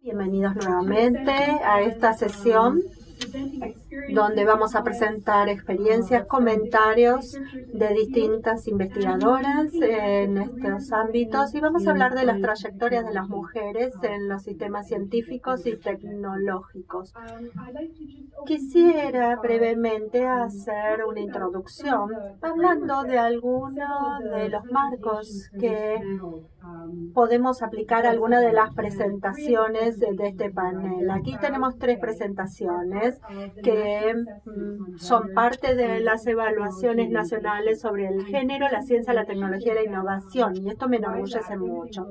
Bienvenidos nuevamente a esta sesión donde vamos a presentar experiencias, comentarios de distintas investigadoras en estos ámbitos y vamos a hablar de las trayectorias de las mujeres en los sistemas científicos y tecnológicos. Quisiera brevemente hacer una introducción hablando de algunos de los marcos que podemos aplicar a algunas de las presentaciones de este panel. Aquí tenemos 3 presentaciones que son parte de las evaluaciones nacionales sobre el género, la ciencia, la tecnología y la innovación, y esto me enorgullece mucho.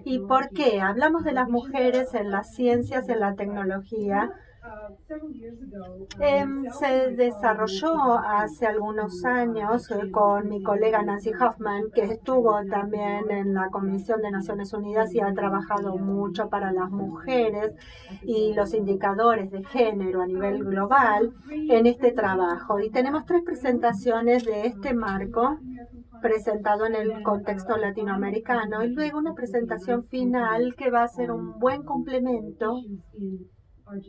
¿Y por qué? Hablamos de las mujeres en las ciencias, en la tecnología. Se desarrolló hace algunos años con mi colega Nancy Hoffman, que estuvo también en la Comisión de Naciones Unidas y ha trabajado mucho para las mujeres y los indicadores de género a nivel global en este trabajo. Y tenemos 3 presentaciones de este marco presentado en el contexto latinoamericano y luego una presentación final que va a ser un buen complemento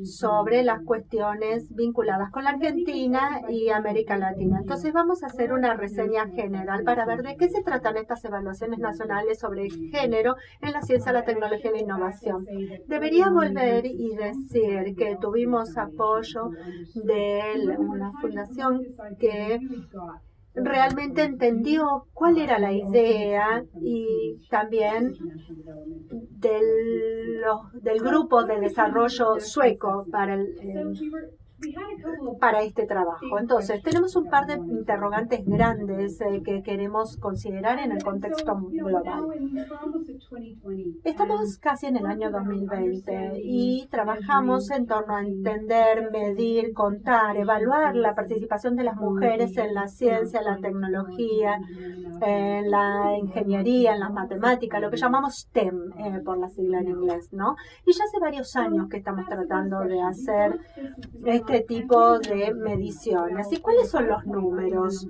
sobre las cuestiones vinculadas con la Argentina y América Latina. Entonces vamos a hacer una reseña general para ver de qué se tratan estas evaluaciones nacionales sobre género en la ciencia, la tecnología y la innovación. Debería volver y decir que tuvimos apoyo de una fundación que realmente entendió cuál era la idea y también del grupo de desarrollo sueco para este trabajo. Entonces, tenemos un par de interrogantes grandes que queremos considerar en el contexto global. Estamos casi en el año 2020 y trabajamos en torno a entender, medir, contar, evaluar la participación de las mujeres en la ciencia, la tecnología, en la ingeniería, en las matemáticas, lo que llamamos STEM por la sigla en inglés, ¿no? Y ya hace varios años que estamos tratando de hacer este tipo de mediciones. ¿Y cuáles son los números?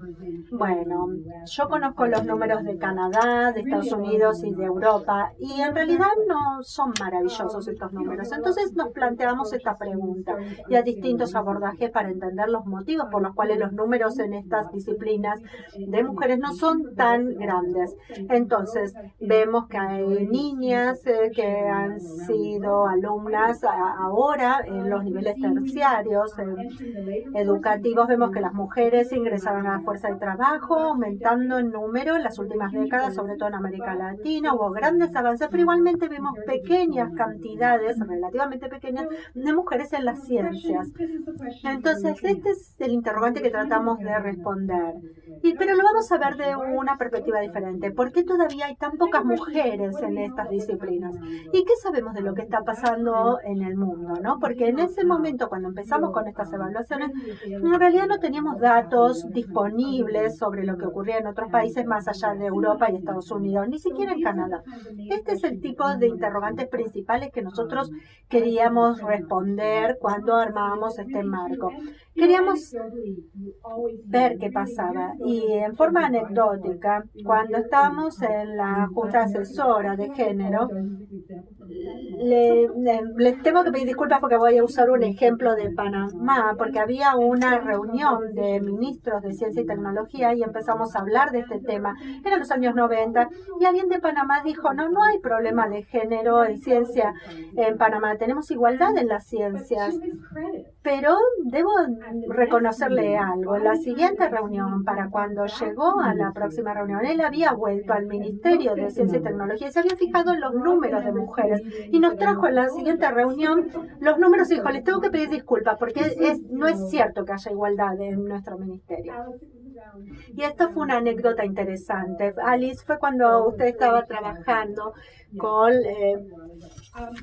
Bueno, yo conozco los números de Canadá, de Estados Unidos y de Europa, y en realidad no son maravillosos estos números. Entonces nos planteamos esta pregunta y a distintos abordajes para entender los motivos por los cuales los números en estas disciplinas de mujeres no son tan grandes. Entonces vemos que hay niñas que han sido alumnas ahora en los niveles terciarios, educativos. Vemos que las mujeres ingresaron a la fuerza de trabajo, aumentando en número en las últimas décadas, sobre todo en América Latina. Hubo grandes avances, pero igualmente vemos pequeñas cantidades, relativamente pequeñas, de mujeres en las ciencias. Entonces, este es el interrogante que tratamos de responder. Pero lo vamos a ver de una perspectiva diferente. ¿Por qué todavía hay tan pocas mujeres en estas disciplinas? ¿Y qué sabemos de lo que está pasando en el mundo, ¿no? Porque en ese momento, cuando empezamos con estas evaluaciones, en realidad no teníamos datos disponibles sobre lo que ocurría en otros países más allá de Europa y Estados Unidos, ni siquiera en Canadá. Este es el tipo de interrogantes principales que nosotros queríamos responder cuando armábamos este marco. Queríamos ver qué pasaba y en forma anecdótica, cuando estábamos en la Junta Asesora de Género, les tengo que pedir disculpas porque voy a usar un ejemplo de Panamá, porque había una reunión de ministros de ciencia y tecnología y empezamos a hablar de este tema. Eran los años 90 y alguien de Panamá dijo, no hay problema de género en ciencia en Panamá, tenemos igualdad en las ciencias. Pero debo reconocerle algo. En la siguiente reunión, para cuando llegó a la próxima reunión, él había vuelto al Ministerio de Ciencia y Tecnología y se había fijado en los números de mujeres y nos trajo en la siguiente reunión los números y dijo, les tengo que pedir disculpas porque no es cierto que haya igualdad en nuestro ministerio. Y esto fue una anécdota interesante. Alice, fue cuando usted estaba trabajando con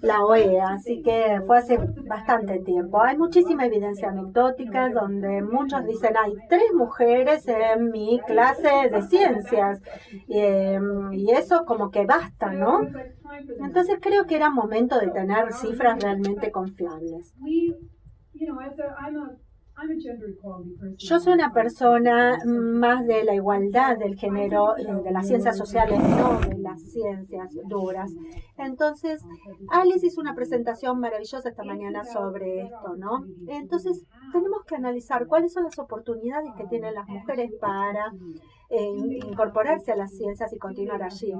la OEA, así que fue hace bastante tiempo. Hay muchísima evidencia anecdótica donde muchos dicen, hay 3 mujeres en mi clase de ciencias y eso como que basta, ¿no? Entonces creo que era momento de tener cifras realmente confiables. Yo soy una persona más de la igualdad del género, de las ciencias sociales, no de las ciencias duras. Entonces, Alice hizo una presentación maravillosa esta mañana sobre esto, ¿no? Entonces, tenemos que analizar cuáles son las oportunidades que tienen las mujeres para incorporarse a las ciencias y continuar allí.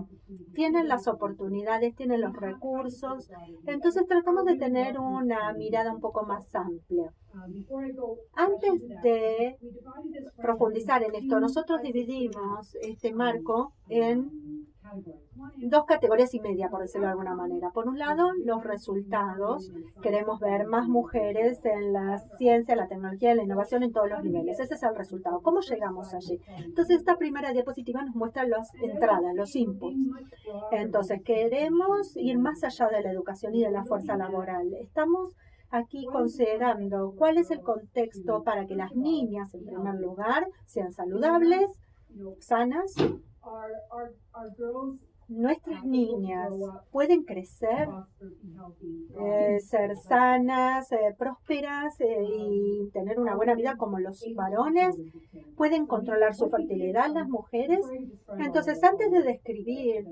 Tienen las oportunidades, tienen los recursos, entonces tratamos de tener una mirada un poco más amplia. Antes de profundizar en esto, nosotros dividimos este marco en dos categorías y media, por decirlo de alguna manera. Por un lado, los resultados. Queremos ver más mujeres en la ciencia, la tecnología y la innovación en todos los niveles. Ese es el resultado. ¿Cómo llegamos allí? Entonces, esta primera diapositiva nos muestra las entradas, los inputs. Entonces, queremos ir más allá de la educación y de la fuerza laboral. Estamos aquí considerando cuál es el contexto para que las niñas, en primer lugar, sean saludables, sanas. Nuestras niñas pueden crecer, ser sanas, prósperas y tener una buena vida como los varones. Pueden controlar su fertilidad las mujeres. Entonces, antes de describir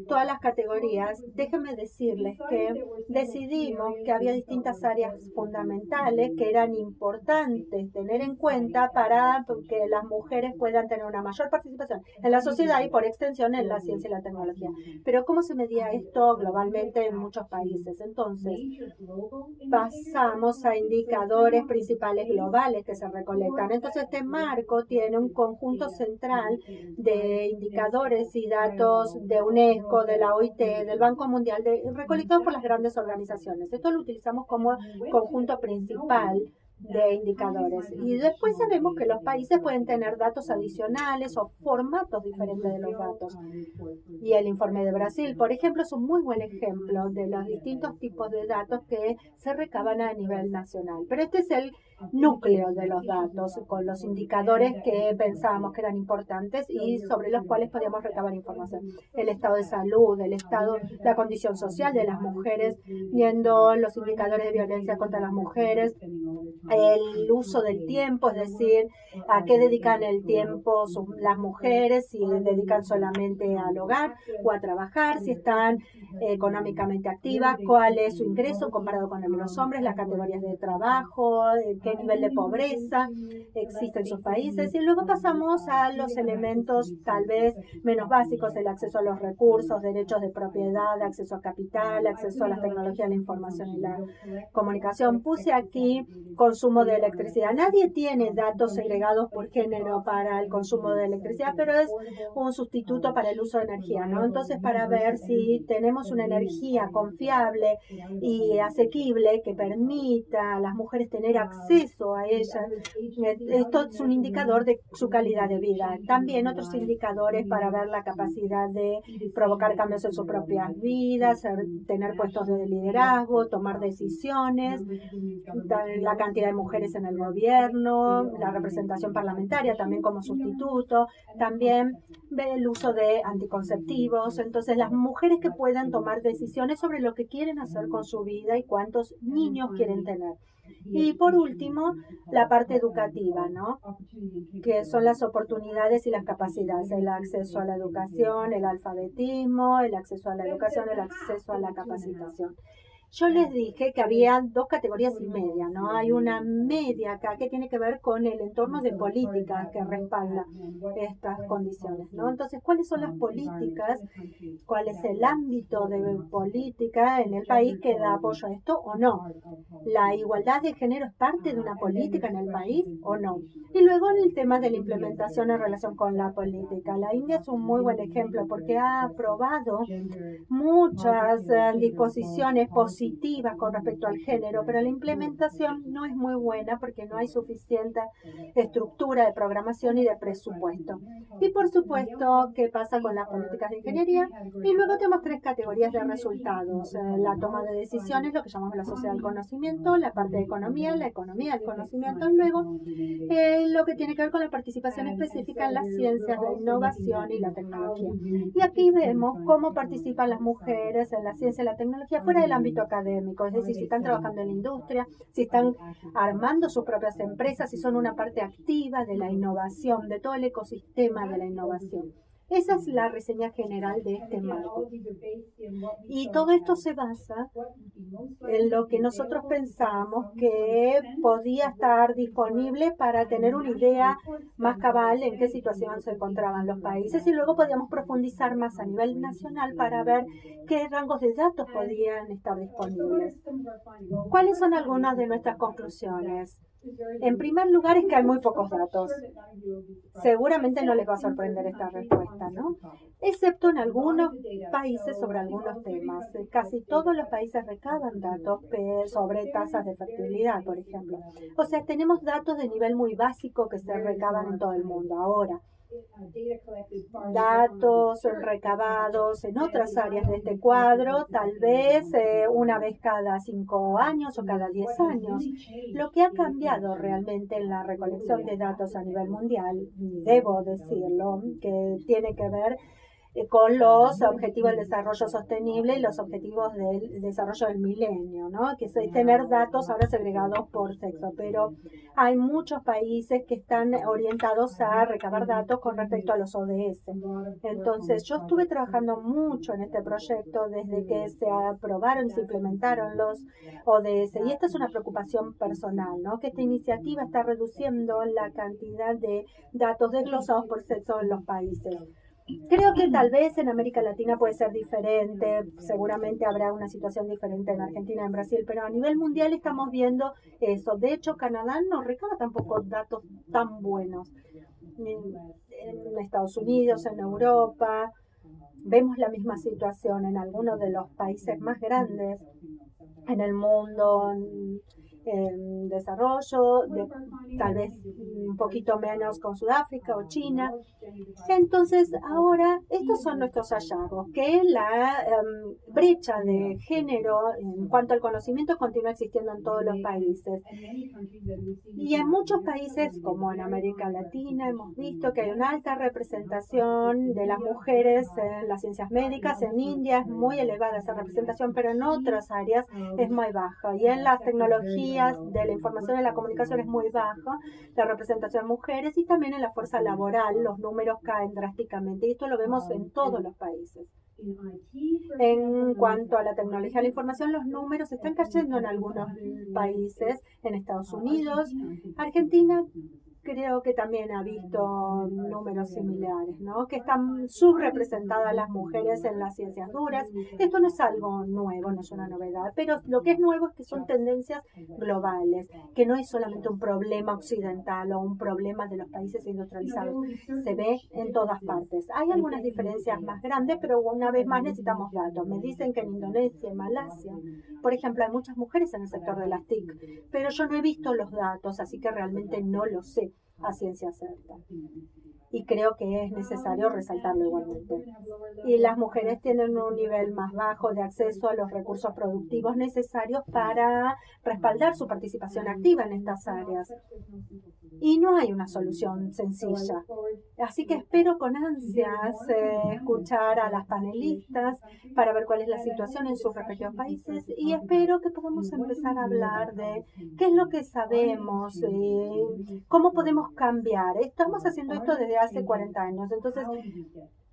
todas las categorías, déjenme decirles que decidimos que había distintas áreas fundamentales que eran importantes tener en cuenta para que las mujeres puedan tener una mayor participación en la sociedad y por extensión en la ciencia y la tecnología. Pero ¿cómo se medía esto globalmente en muchos países? Entonces, pasamos a indicadores principales globales que se recolectan. Entonces, este marco tiene un conjunto central de indicadores y datos de UNESCO, de la OIT, del Banco Mundial, recolectados por las grandes organizaciones. Esto lo utilizamos como conjunto principal de indicadores. Y después sabemos que los países pueden tener datos adicionales o formatos diferentes de los datos. Y el informe de Brasil, por ejemplo, es un muy buen ejemplo de los distintos tipos de datos que se recaban a nivel nacional. Pero este es el núcleo de los datos, con los indicadores que pensábamos que eran importantes y sobre los cuales podíamos recabar información. El estado de salud, la condición social de las mujeres, viendo los indicadores de violencia contra las mujeres, el uso del tiempo, es decir, a qué dedican el tiempo las mujeres, si dedican solamente al hogar o a trabajar, si están económicamente activas, cuál es su ingreso comparado con el de los hombres, las categorías de trabajo, qué nivel de pobreza existe en sus países. Y luego pasamos a los elementos tal vez menos básicos, el acceso a los recursos, derechos de propiedad, acceso a capital, acceso a las tecnologías, la información y la comunicación. Puse aquí consumo de electricidad. Nadie tiene datos segregados por género para el consumo de electricidad, pero es un sustituto para el uso de energía, ¿no? Entonces, para ver si tenemos una energía confiable y asequible que permita a las mujeres tener acceso a ella, esto es un indicador de su calidad de vida. También otros indicadores para ver la capacidad de provocar cambios en sus propias vidas, tener puestos de liderazgo, tomar decisiones, la cantidad de mujeres en el gobierno, la representación parlamentaria también como sustituto, también el uso de anticonceptivos. Entonces, las mujeres que puedan tomar decisiones sobre lo que quieren hacer con su vida y cuántos niños quieren tener. Y por último, la parte educativa, ¿no? Que son las oportunidades y las capacidades, el acceso a la educación, el alfabetismo, el acceso a la educación, el acceso a la capacitación. Yo les dije que había dos categorías y media, ¿no? Hay una media acá que tiene que ver con el entorno de políticas que respalda estas condiciones, ¿no? Entonces, ¿cuáles son las políticas? ¿Cuál es el ámbito de política en el país que da apoyo a esto o no? ¿La igualdad de género es parte de una política en el país o no? Y luego el tema de la implementación en relación con la política. La India es un muy buen ejemplo porque ha aprobado muchas disposiciones positivas con respecto al género, pero la implementación no es muy buena porque no hay suficiente estructura de programación y de presupuesto. Y por supuesto, ¿qué pasa con las políticas de ingeniería? Y luego tenemos tres categorías de resultados. La toma de decisiones, lo que llamamos la sociedad del conocimiento, la parte de economía, la economía del conocimiento, y luego lo que tiene que ver con la participación específica en las ciencias, la innovación y la tecnología. Y aquí vemos cómo participan las mujeres en la ciencia y la tecnología fuera del ámbito académico, es decir, si están trabajando en la industria, si están armando sus propias empresas, si son una parte activa de la innovación, de todo el ecosistema de la innovación. Esa es la reseña general de este marco. Y todo esto se basa en lo que nosotros pensamos que podía estar disponible para tener una idea más cabal en qué situación se encontraban los países, y luego podíamos profundizar más a nivel nacional para ver qué rangos de datos podían estar disponibles. ¿Cuáles son algunas de nuestras conclusiones? En primer lugar, es que hay muy pocos datos. Seguramente no les va a sorprender esta respuesta, ¿no? Excepto en algunos países sobre algunos temas. Casi todos los países recaban datos sobre tasas de fertilidad, por ejemplo. O sea, tenemos datos de nivel muy básico que se recaban en todo el mundo. Ahora, datos recabados en otras áreas de este cuadro, tal vez una vez cada 5 años o cada 10 años. Lo que ha cambiado realmente en la recolección de datos a nivel mundial, debo decirlo, que tiene que ver con los objetivos del desarrollo sostenible y los objetivos del desarrollo del milenio, ¿no? Que es tener datos ahora segregados por sexo, pero hay muchos países que están orientados a recabar datos con respecto a los ODS. Entonces, yo estuve trabajando mucho en este proyecto desde que se aprobaron y se implementaron los ODS, y esta es una preocupación personal, ¿no? Que esta iniciativa está reduciendo la cantidad de datos desglosados por sexo en los países. Creo que tal vez en América Latina puede ser diferente, seguramente habrá una situación diferente en Argentina y en Brasil, pero a nivel mundial estamos viendo eso. De hecho, Canadá no recaba tampoco datos tan buenos. En Estados Unidos, en Europa, vemos la misma situación en algunos de los países más grandes en el mundo, en desarrollo, tal vez un poquito menos con Sudáfrica o China. Entonces, ahora, estos son nuestros hallazgos, que la brecha de género en cuanto al conocimiento continúa existiendo en todos los países. Y en muchos países, como en América Latina, hemos visto que hay una alta representación de las mujeres en las ciencias médicas. En India es muy elevada esa representación, pero en otras áreas es muy baja. Y en las tecnologías de la información y la comunicación es muy baja la representación de mujeres, y también en la fuerza laboral los números caen drásticamente, y esto lo vemos en todos los países. En cuanto a la tecnología de la información, los números están cayendo en algunos países, en Estados Unidos, Argentina. Creo que también ha visto números similares, ¿no? Que están subrepresentadas las mujeres en las ciencias duras. Esto no es algo nuevo, no es una novedad, pero lo que es nuevo es que son tendencias globales, que no es solamente un problema occidental o un problema de los países industrializados. Se ve en todas partes. Hay algunas diferencias más grandes, pero una vez más necesitamos datos. Me dicen que en Indonesia y Malasia, por ejemplo, hay muchas mujeres en el sector de las TIC, pero yo no he visto los datos, así que realmente no lo sé a ciencia cierta. Y creo que es necesario resaltarlo igualmente. Y las mujeres tienen un nivel más bajo de acceso a los recursos productivos necesarios para respaldar su participación activa en estas áreas. Y no hay una solución sencilla. Así que espero con ansias escuchar a las panelistas para ver cuál es la situación en sus respectivos países, y espero que podamos empezar a hablar de qué es lo que sabemos, cómo podemos cambiar. Estamos haciendo esto desde hace 40 años, entonces,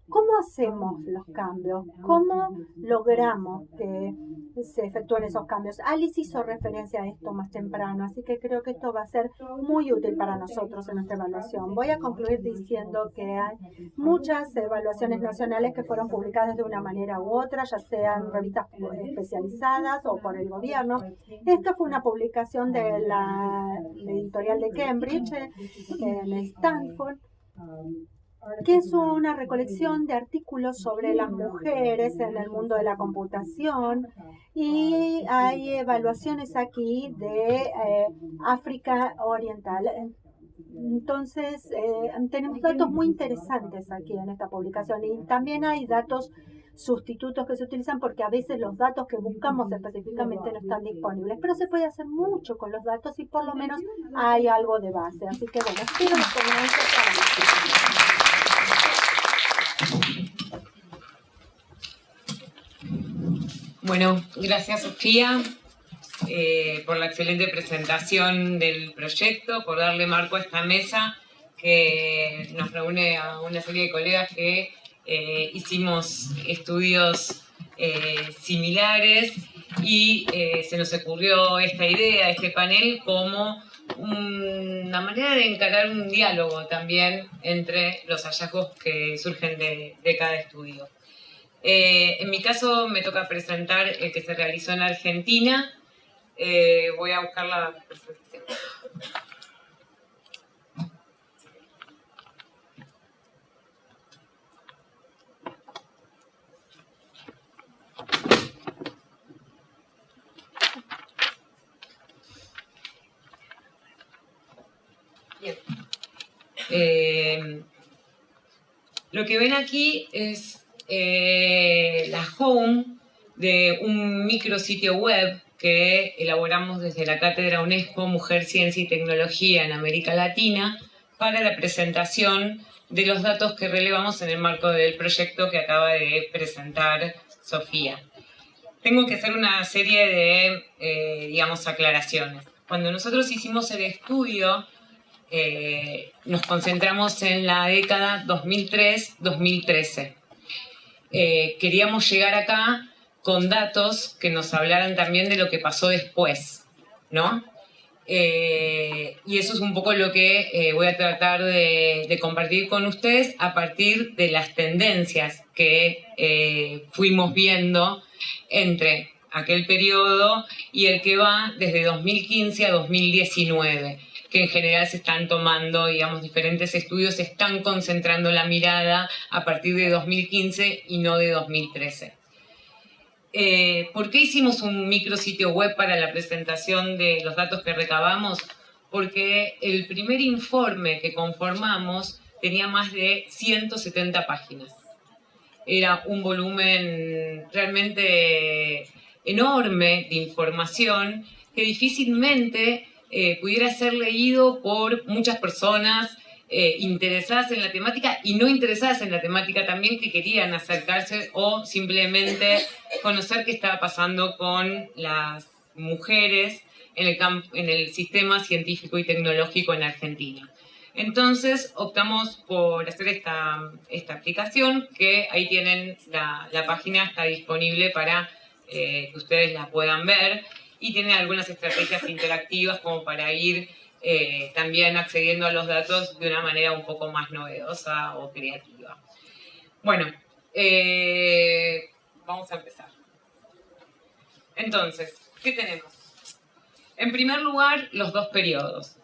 ¿cómo hacemos los cambios? ¿Cómo logramos que se efectúen esos cambios? Alice hizo referencia a esto más temprano, así que creo que esto va a ser muy útil para nosotros en nuestra evaluación. Voy a concluir diciendo que hay muchas evaluaciones nacionales que fueron publicadas de una manera u otra, ya sean revistas especializadas o por el gobierno. Esta fue una publicación de la editorial de Cambridge, en Stanford, que es una recolección de artículos sobre las mujeres en el mundo de la computación, y hay evaluaciones aquí de África Oriental. Entonces, tenemos datos muy interesantes aquí en esta publicación, y también hay datos sustitutos que se utilizan porque a veces los datos que buscamos específicamente no están disponibles, pero se puede hacer mucho con los datos y por lo menos hay algo de base. Así que bueno, espero las ponencias para Bueno, gracias Sofía por la excelente presentación del proyecto, por darle marco a esta mesa que nos reúne a una serie de colegas que hicimos estudios similares y se nos ocurrió esta idea, este panel, como una manera de encarar un diálogo también entre los hallazgos que surgen de cada estudio. En mi caso me toca presentar el que se realizó en Argentina. Voy a buscar la presentación. Bien. Lo que ven aquí es la home de un micrositio web que elaboramos desde la Cátedra UNESCO Mujer, Ciencia y Tecnología en América Latina para la presentación de los datos que relevamos en el marco del proyecto que acaba de presentar Sofía. Tengo que hacer una serie de, digamos, aclaraciones. Cuando nosotros hicimos el estudio, nos concentramos en la década 2003-2013. Queríamos llegar acá con datos que nos hablaran también de lo que pasó después, ¿no? Y eso es un poco lo que voy a tratar de compartir con ustedes a partir de las tendencias que fuimos viendo entre aquel periodo y el que va desde 2015 a 2019, que en general se están tomando, digamos, diferentes estudios, se están concentrando la mirada a partir de 2015 y no de 2013. ¿Por qué hicimos un micrositio web para la presentación de los datos que recabamos? Porque el primer informe que conformamos tenía más de 170 páginas. Era un volumen realmente enorme de información que difícilmente pudiera ser leído por muchas personas interesadas en la temática y no interesadas en la temática también, que querían acercarse o simplemente conocer qué estaba pasando con las mujeres en el sistema científico y tecnológico en Argentina. Entonces optamos por hacer esta aplicación, que ahí tienen la página, está disponible para que ustedes la puedan ver, y tiene algunas estrategias interactivas como para ir también accediendo a los datos de una manera un poco más novedosa o creativa. Bueno, vamos a empezar. Entonces, ¿qué tenemos? En primer lugar, los dos periodos.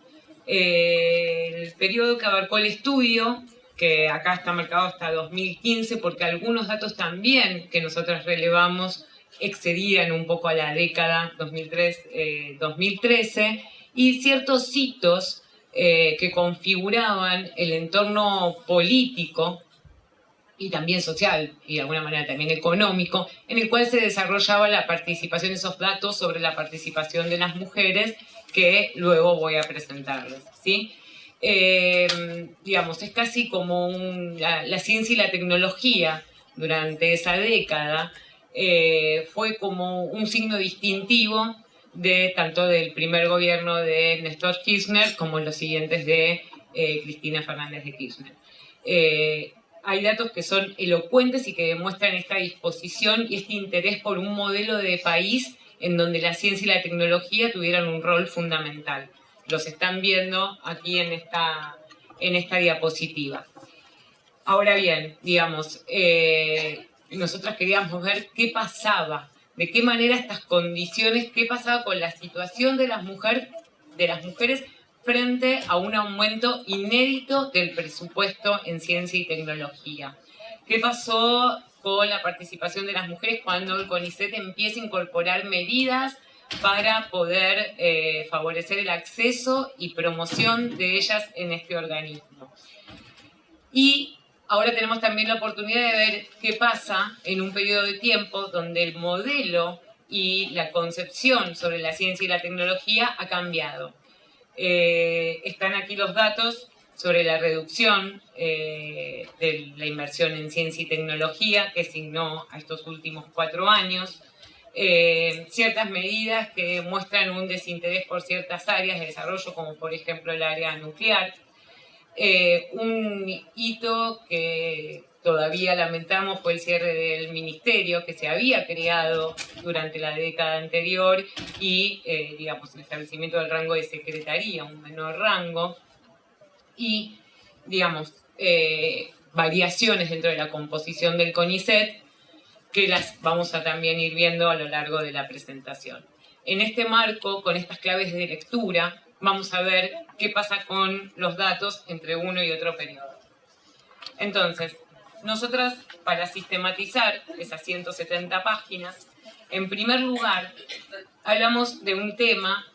El periodo que abarcó el estudio, que acá está marcado hasta 2015, porque algunos datos también que nosotros relevamos excedían un poco a la década 2003-2013, y ciertos hitos que configuraban el entorno político y también social, y de alguna manera también económico, en el cual se desarrollaba la participación, esos datos sobre la participación de las mujeres, que luego voy a presentarles, ¿sí? Digamos, es casi como la ciencia y la tecnología durante esa década fue como un signo distintivo de tanto del primer gobierno de Néstor Kirchner como los siguientes de Cristina Fernández de Kirchner. Hay datos que son elocuentes y que demuestran esta disposición y este interés por un modelo de país en donde la ciencia y la tecnología tuvieran un rol fundamental. Los están viendo aquí en esta diapositiva. Ahora bien, digamos, nosotros queríamos ver qué pasaba, de qué manera estas condiciones, qué pasaba con la situación de las mujeres frente a un aumento inédito del presupuesto en ciencia y tecnología. ¿Qué pasó con la participación de las mujeres cuando el CONICET empieza a incorporar medidas para poder favorecer el acceso y promoción de ellas en este organismo? Y ahora tenemos también la oportunidad de ver qué pasa en un periodo de tiempo donde el modelo y la concepción sobre la ciencia y la tecnología ha cambiado. Están aquí los datos sobre la reducción de la inversión en ciencia y tecnología que signó a estos últimos 4 años. ciertas medidas que muestran un desinterés por ciertas áreas de desarrollo, como por ejemplo el área nuclear. Un hito que todavía lamentamos fue el cierre del ministerio que se había creado durante la década anterior y, digamos, el establecimiento del rango de secretaría, un menor rango, y, digamos, variaciones dentro de la composición del CONICET que las vamos a también ir viendo a lo largo de la presentación. En este marco, con estas claves de lectura, vamos a ver qué pasa con los datos entre uno y otro periodo. Entonces, nosotras, para sistematizar esas 170 páginas, en primer lugar, hablamos de un tema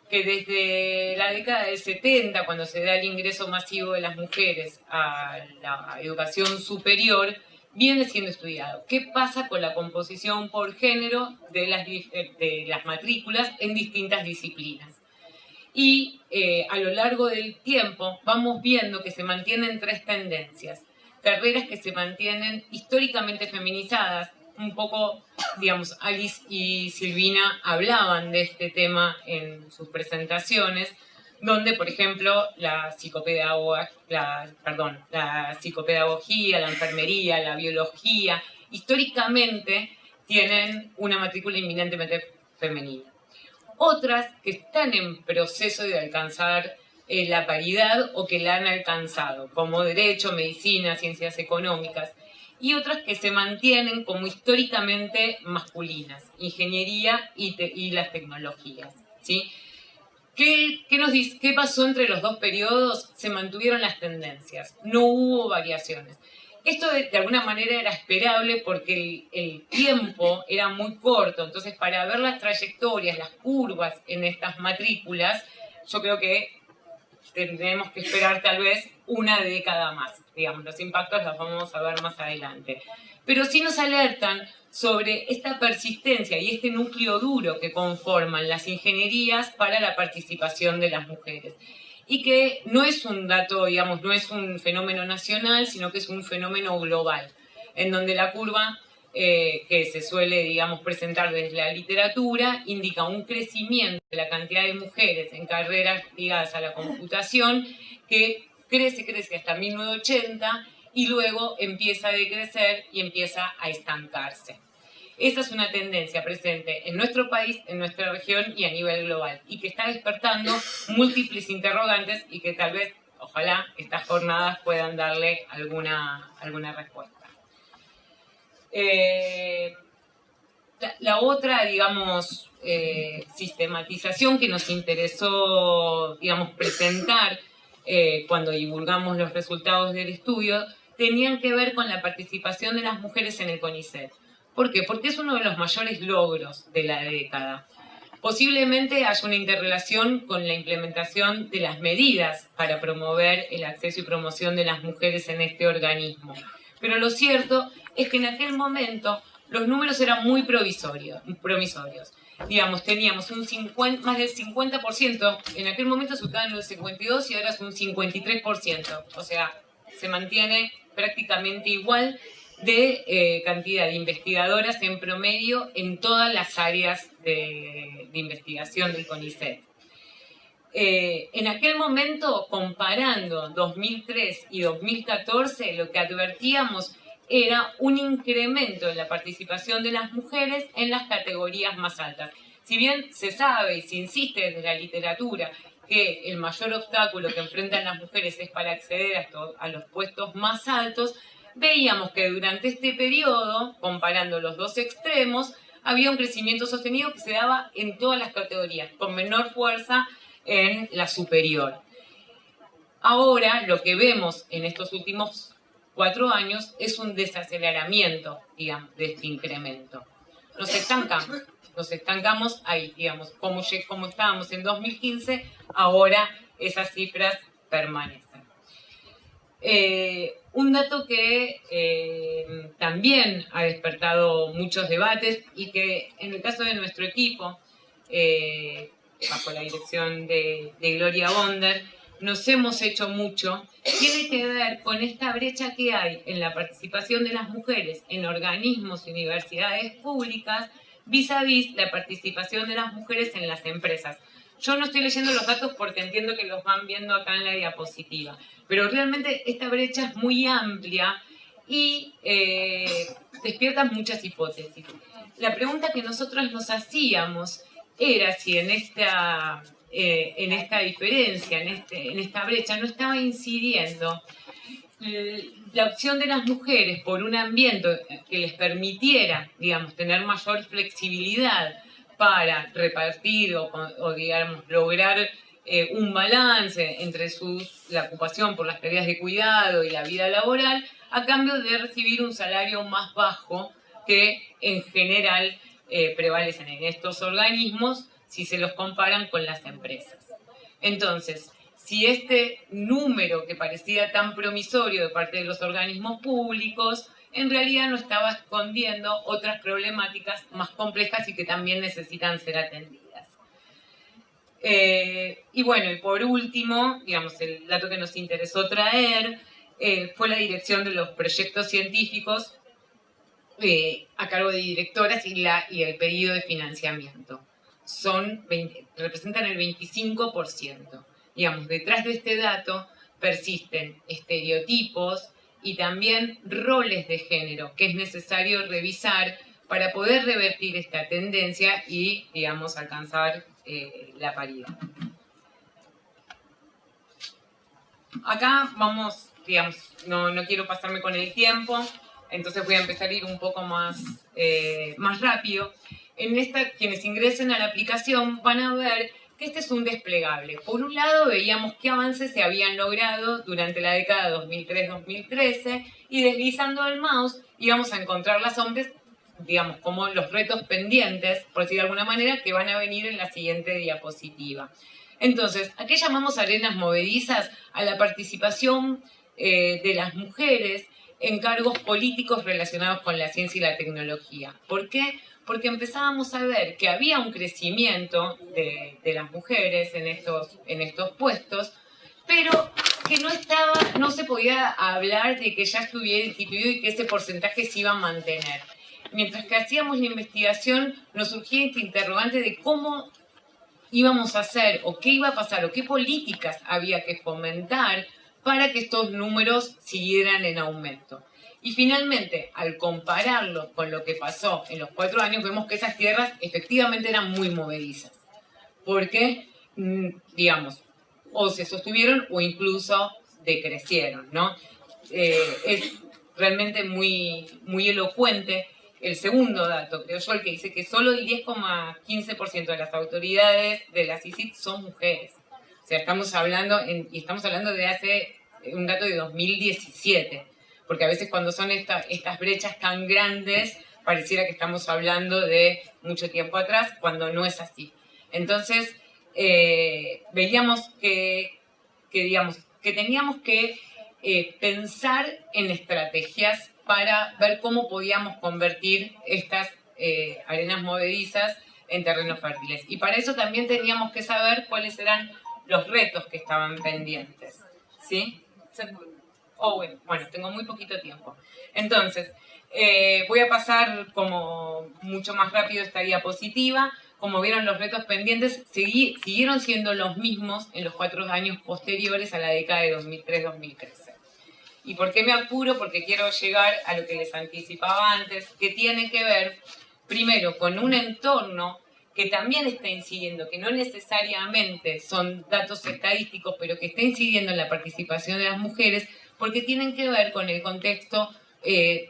que desde la década del 70, cuando se da el ingreso masivo de las mujeres a la educación superior, viene siendo estudiado. ¿Qué pasa con la composición por género de las matrículas en distintas disciplinas? Y a lo largo del tiempo vamos viendo que se mantienen tres tendencias. Carreras que se mantienen históricamente feminizadas. Un poco, digamos, Alice y Silvina hablaban de este tema en sus presentaciones, donde, por ejemplo, la psicopedagogía, la enfermería, la biología, históricamente tienen una matrícula inminentemente femenina. Otras que están en proceso de alcanzar la paridad o que la han alcanzado, como Derecho, Medicina, Ciencias Económicas, y otras que se mantienen como históricamente masculinas, Ingeniería y las tecnologías, ¿sí? ¿Qué pasó entre los dos periodos? Se mantuvieron las tendencias, no hubo variaciones. Esto de alguna manera era esperable porque el tiempo era muy corto, entonces para ver las trayectorias, las curvas en estas matrículas, yo creo que tendremos que esperar tal vez una década más. Digamos, los impactos los vamos a ver más adelante. Pero sí nos alertan sobre esta persistencia y este núcleo duro que conforman las ingenierías para la participación de las mujeres. Y que no es un dato, digamos, no es un fenómeno nacional, sino que es un fenómeno global, en donde la curva que se suele, digamos, presentar desde la literatura indica un crecimiento de la cantidad de mujeres en carreras ligadas a la computación que crece hasta 1980 y luego empieza a decrecer y empieza a estancarse. Esa es una tendencia presente en nuestro país, en nuestra región y a nivel global, y que está despertando múltiples interrogantes y que tal vez, ojalá, estas jornadas puedan darle alguna respuesta. La otra, digamos, sistematización que nos interesó, digamos, presentar cuando divulgamos los resultados del estudio, tenían que ver con la participación de las mujeres en el CONICET. ¿Por qué? Porque es uno de los mayores logros de la década. Posiblemente haya una interrelación con la implementación de las medidas para promover el acceso y promoción de las mujeres en este organismo. Pero lo cierto es que en aquel momento los números eran muy promisorios. Digamos, teníamos más del 50%, en aquel momento se usaban los 52% y ahora es un 53%. O sea, se mantiene prácticamente igual de cantidad de investigadoras en promedio en todas las áreas de investigación del CONICET. En aquel momento, comparando 2003 y 2014, lo que advertíamos era un incremento en la participación de las mujeres en las categorías más altas. Si bien se sabe y se insiste desde la literatura que el mayor obstáculo que enfrentan las mujeres es para acceder a los puestos más altos, veíamos que durante este periodo, comparando los dos extremos, había un crecimiento sostenido que se daba en todas las categorías, con menor fuerza en la superior. Ahora, lo que vemos en estos últimos 4 años es un desaceleramiento, digamos, de este incremento. Nos estancamos ahí, digamos, como estábamos en 2015, ahora esas cifras permanecen. Un dato que también ha despertado muchos debates y que en el caso de nuestro equipo, bajo la dirección de Gloria Bonder, nos hemos hecho mucho, tiene que ver con esta brecha que hay en la participación de las mujeres en organismos y universidades públicas vis a vis la participación de las mujeres en las empresas. Yo no estoy leyendo los datos porque entiendo que los van viendo acá en la diapositiva, pero realmente esta brecha es muy amplia y despierta muchas hipótesis. La pregunta que nosotros nos hacíamos era si en esta diferencia, en esta brecha, no estaba incidiendo la opción de las mujeres por un ambiente que les permitiera, digamos, tener mayor flexibilidad para repartir o digamos, lograr un balance entre la ocupación por las tareas de cuidado y la vida laboral, a cambio de recibir un salario más bajo que en general prevalecen en estos organismos si se los comparan con las empresas. Entonces, si este número que parecía tan promisorio de parte de los organismos públicos, en realidad no estaba escondiendo otras problemáticas más complejas y que también necesitan ser atendidas. Y bueno, y por último, digamos, el dato que nos interesó traer fue la dirección de los proyectos científicos a cargo de directoras y el pedido de financiamiento. Representan el 25%. Digamos, detrás de este dato persisten estereotipos y también roles de género que es necesario revisar para poder revertir esta tendencia y, digamos, alcanzar la paridad. Acá vamos, digamos, no quiero pasarme con el tiempo, entonces voy a empezar a ir un poco más rápido. En esta, quienes ingresen a la aplicación van a ver que este es un desplegable. Por un lado, veíamos qué avances se habían logrado durante la década 2003-2013 y deslizando el mouse íbamos a encontrar las sombras, digamos, como los retos pendientes, por decir de alguna manera, que van a venir en la siguiente diapositiva. Entonces, ¿a qué llamamos arenas movedizas? A la participación de las mujeres en cargos políticos relacionados con la ciencia y la tecnología. ¿Por qué? Porque empezábamos a ver que había un crecimiento de las mujeres en estos puestos, pero que no se podía hablar de que ya estuviera instituido y que ese porcentaje se iba a mantener. Mientras que hacíamos la investigación, nos surgía este interrogante de cómo íbamos a hacer, o qué iba a pasar, o qué políticas había que fomentar para que estos números siguieran en aumento. Y finalmente, al compararlo con lo que pasó en los 4 años, vemos que esas tierras efectivamente eran muy movedizas. Porque, digamos, o se sostuvieron o incluso decrecieron, ¿no? Es realmente muy, muy elocuente el segundo dato, creo yo, el que dice que solo el 10,15% de las autoridades de la CICIT son mujeres. O sea, estamos hablando de hace un dato de 2017. Porque a veces cuando son estas brechas tan grandes, pareciera que estamos hablando de mucho tiempo atrás, cuando no es así. Entonces, veíamos que teníamos que pensar en estrategias para ver cómo podíamos convertir estas arenas movedizas en terrenos fértiles. Y para eso también teníamos que saber cuáles eran los retos que estaban pendientes. ¿Sí? Bueno, tengo muy poquito tiempo. Entonces, voy a pasar como mucho más rápido esta diapositiva. Como vieron, los retos pendientes siguieron siendo los mismos en los 4 años posteriores a la década de 2003-2013. ¿Y por qué me apuro? Porque quiero llegar a lo que les anticipaba antes, que tiene que ver, primero, con un entorno que también está incidiendo, que no necesariamente son datos estadísticos, pero que está incidiendo en la participación de las mujeres, porque tienen que ver con el contexto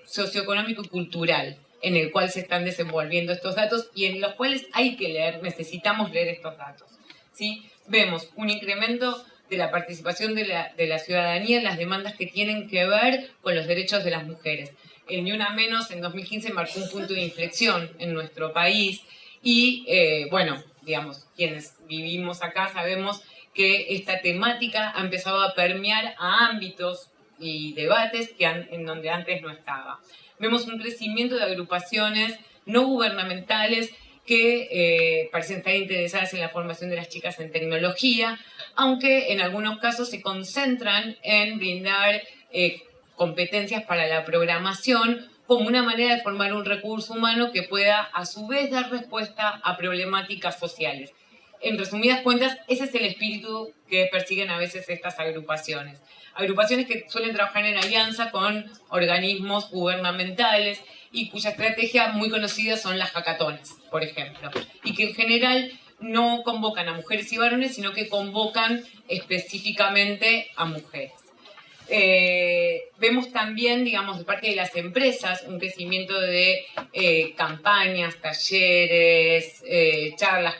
socioeconómico y cultural en el cual se están desenvolviendo estos datos y en los cuales hay que necesitamos leer estos datos, ¿sí? Vemos un incremento de la participación de la ciudadanía en las demandas que tienen que ver con los derechos de las mujeres. El Ni Una Menos en 2015 marcó un punto de inflexión en nuestro país y, bueno, digamos, quienes vivimos acá sabemos que esta temática ha empezado a permear a ámbitos y debates en donde antes no estaba. Vemos un crecimiento de agrupaciones no gubernamentales que parecen estar interesadas en la formación de las chicas en tecnología, aunque en algunos casos se concentran en brindar competencias para la programación como una manera de formar un recurso humano que pueda a su vez dar respuesta a problemáticas sociales. En resumidas cuentas, ese es el espíritu que persiguen a veces estas agrupaciones. Agrupaciones que suelen trabajar en alianza con organismos gubernamentales y cuya estrategia muy conocida son las hackatones, por ejemplo, y que en general no convocan a mujeres y varones, sino que convocan específicamente a mujeres. Vemos también, digamos, de parte de las empresas, un crecimiento de campañas, talleres, charlas,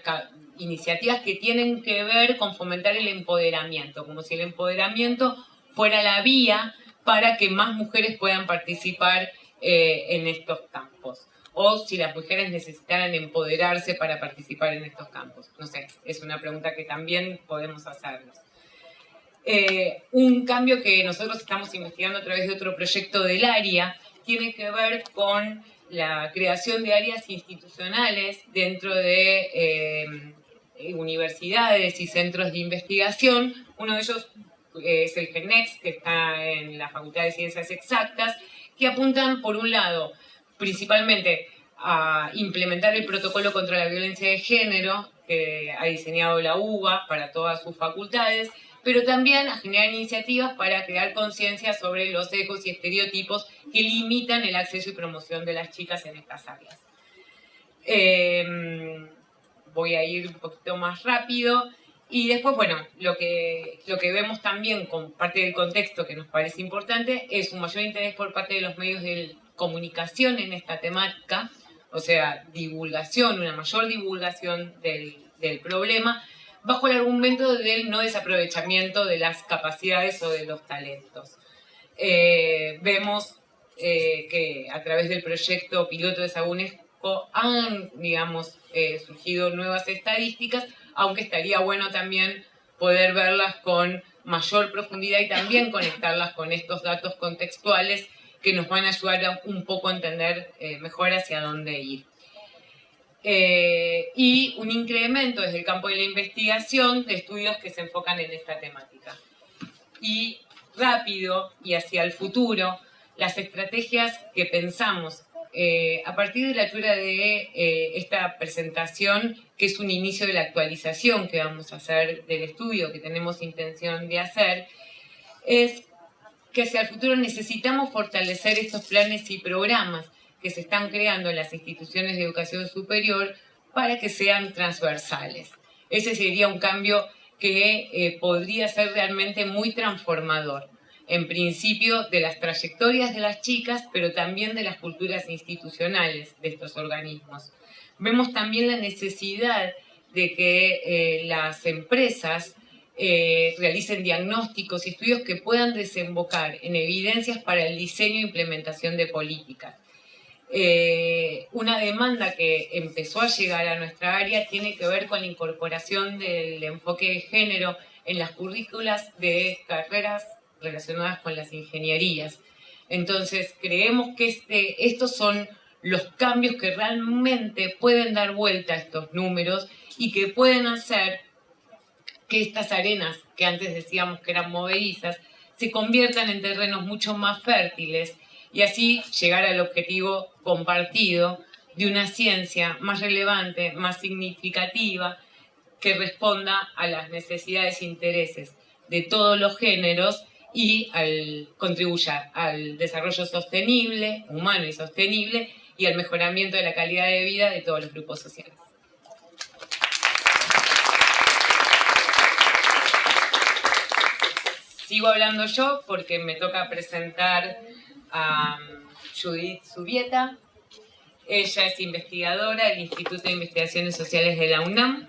iniciativas que tienen que ver con fomentar el empoderamiento, como si el empoderamiento fuera la vía para que más mujeres puedan participar en estos campos. O si las mujeres necesitaran empoderarse para participar en estos campos. No sé, es una pregunta que también podemos hacernos. Un cambio que nosotros estamos investigando a través de otro proyecto del área tiene que ver con la creación de áreas institucionales dentro de universidades y centros de investigación. Uno de ellos es el GENEX, que está en la Facultad de Ciencias Exactas, que apuntan, por un lado, principalmente a implementar el protocolo contra la violencia de género que ha diseñado la UBA para todas sus facultades, pero también a generar iniciativas para crear conciencia sobre los sesgos y estereotipos que limitan el acceso y promoción de las chicas en estas áreas. Voy a ir un poquito más rápido. Y después, bueno, lo que vemos también con parte del contexto que nos parece importante es un mayor interés por parte de los medios de comunicación en esta temática, o sea, divulgación, una mayor divulgación del problema, bajo el argumento del no desaprovechamiento de las capacidades o de los talentos. Vemos que a través del proyecto piloto de SAUNESCO han, digamos, surgido nuevas estadísticas, aunque estaría bueno también poder verlas con mayor profundidad y también conectarlas con estos datos contextuales que nos van a ayudar un poco a entender mejor hacia dónde ir. Y un incremento desde el campo de la investigación de estudios que se enfocan en esta temática. Y rápido y hacia el futuro, las estrategias que pensamos a partir de la altura de esta presentación, que es un inicio de la actualización que vamos a hacer del estudio que tenemos intención de hacer, es que hacia el futuro necesitamos fortalecer estos planes y programas que se están creando en las instituciones de educación superior para que sean transversales. Ese sería un cambio que podría ser realmente muy transformador, en principio de las trayectorias de las chicas, pero también de las culturas institucionales de estos organismos. Vemos también la necesidad de que las empresas realicen diagnósticos y estudios que puedan desembocar en evidencias para el diseño e implementación de políticas. Una demanda que empezó a llegar a nuestra área tiene que ver con la incorporación del enfoque de género en las currículas de carreras relacionadas con las ingenierías. Entonces, creemos que estos son los cambios que realmente pueden dar vuelta a estos números y que pueden hacer que estas arenas, que antes decíamos que eran movedizas, se conviertan en terrenos mucho más fértiles y así llegar al objetivo compartido de una ciencia más relevante, más significativa, que responda a las necesidades e intereses de todos los géneros y contribuya al desarrollo sostenible, humano y sostenible, y al mejoramiento de la calidad de vida de todos los grupos sociales. Sigo hablando yo porque me toca presentar a Judith Zubieta. Ella es investigadora del Instituto de Investigaciones Sociales de la UNAM,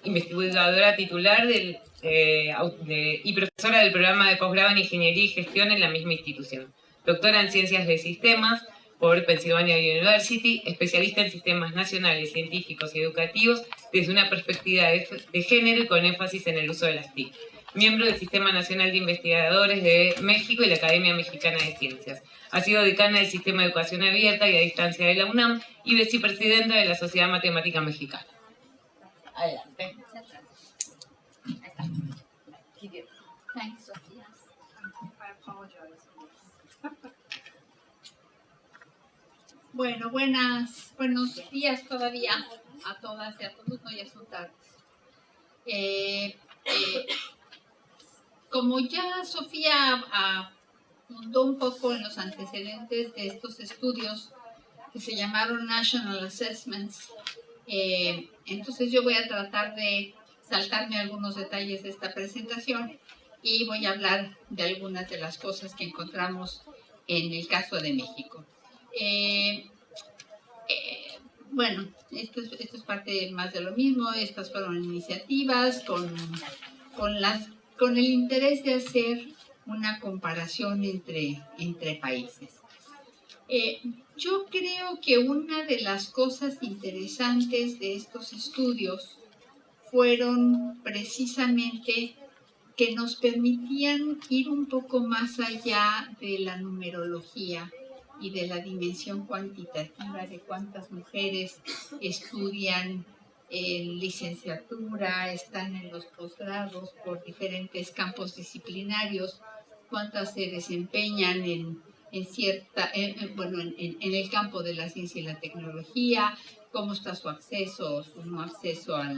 investigadora titular y profesora del programa de posgrado en Ingeniería y Gestión en la misma institución. Doctora en Ciencias de Sistemas por Pennsylvania University, especialista en sistemas nacionales, científicos y educativos desde una perspectiva de género y con énfasis en el uso de las TIC. Miembro del Sistema Nacional de Investigadores de México y la Academia Mexicana de Ciencias. Ha sido decana del Sistema de Educación Abierta y a Distancia de la UNAM y vicepresidenta de la Sociedad Matemática Mexicana. Adelante. Thanks, Sofía. Bueno, buenos días todavía a todas y a todos, no, ya son tardes. Como ya Sofía abundó un poco en los antecedentes de estos estudios que se llamaron National Assessments, entonces yo voy a tratar de saltarme algunos detalles de esta presentación y voy a hablar de algunas de las cosas que encontramos en el caso de México. Bueno, esto es parte más de lo mismo. Estas fueron iniciativas con el interés de hacer una comparación entre países. Yo creo que una de las cosas interesantes de estos estudios fueron precisamente que nos permitían ir un poco más allá de la numerología y de la dimensión cuantitativa de cuántas mujeres estudian en licenciatura, están en los posgrados por diferentes campos disciplinarios, cuántas se desempeñan en el campo de la ciencia y la tecnología, cómo está su acceso o su no acceso a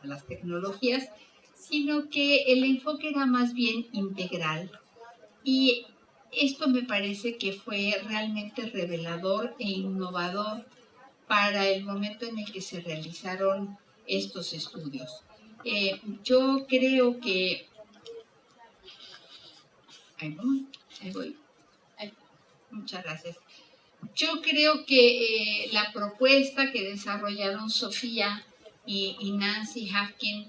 las tecnologías, sino que el enfoque era más bien integral. Y esto me parece que fue realmente revelador e innovador para el momento en el que se realizaron estos estudios. Yo creo que... Ahí voy. Muchas gracias. Yo creo que la propuesta que desarrollaron Sofía y Nancy Hafkin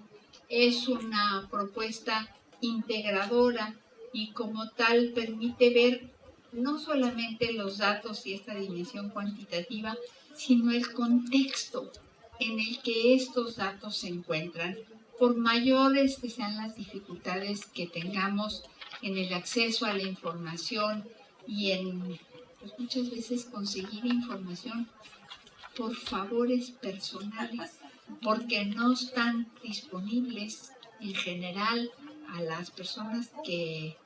es una propuesta integradora y como tal permite ver no solamente los datos y esta dimensión cuantitativa, sino el contexto en el que estos datos se encuentran, por mayores que sean las dificultades que tengamos en el acceso a la información y en muchas veces conseguir información por favores personales, porque no están disponibles en general a las personas que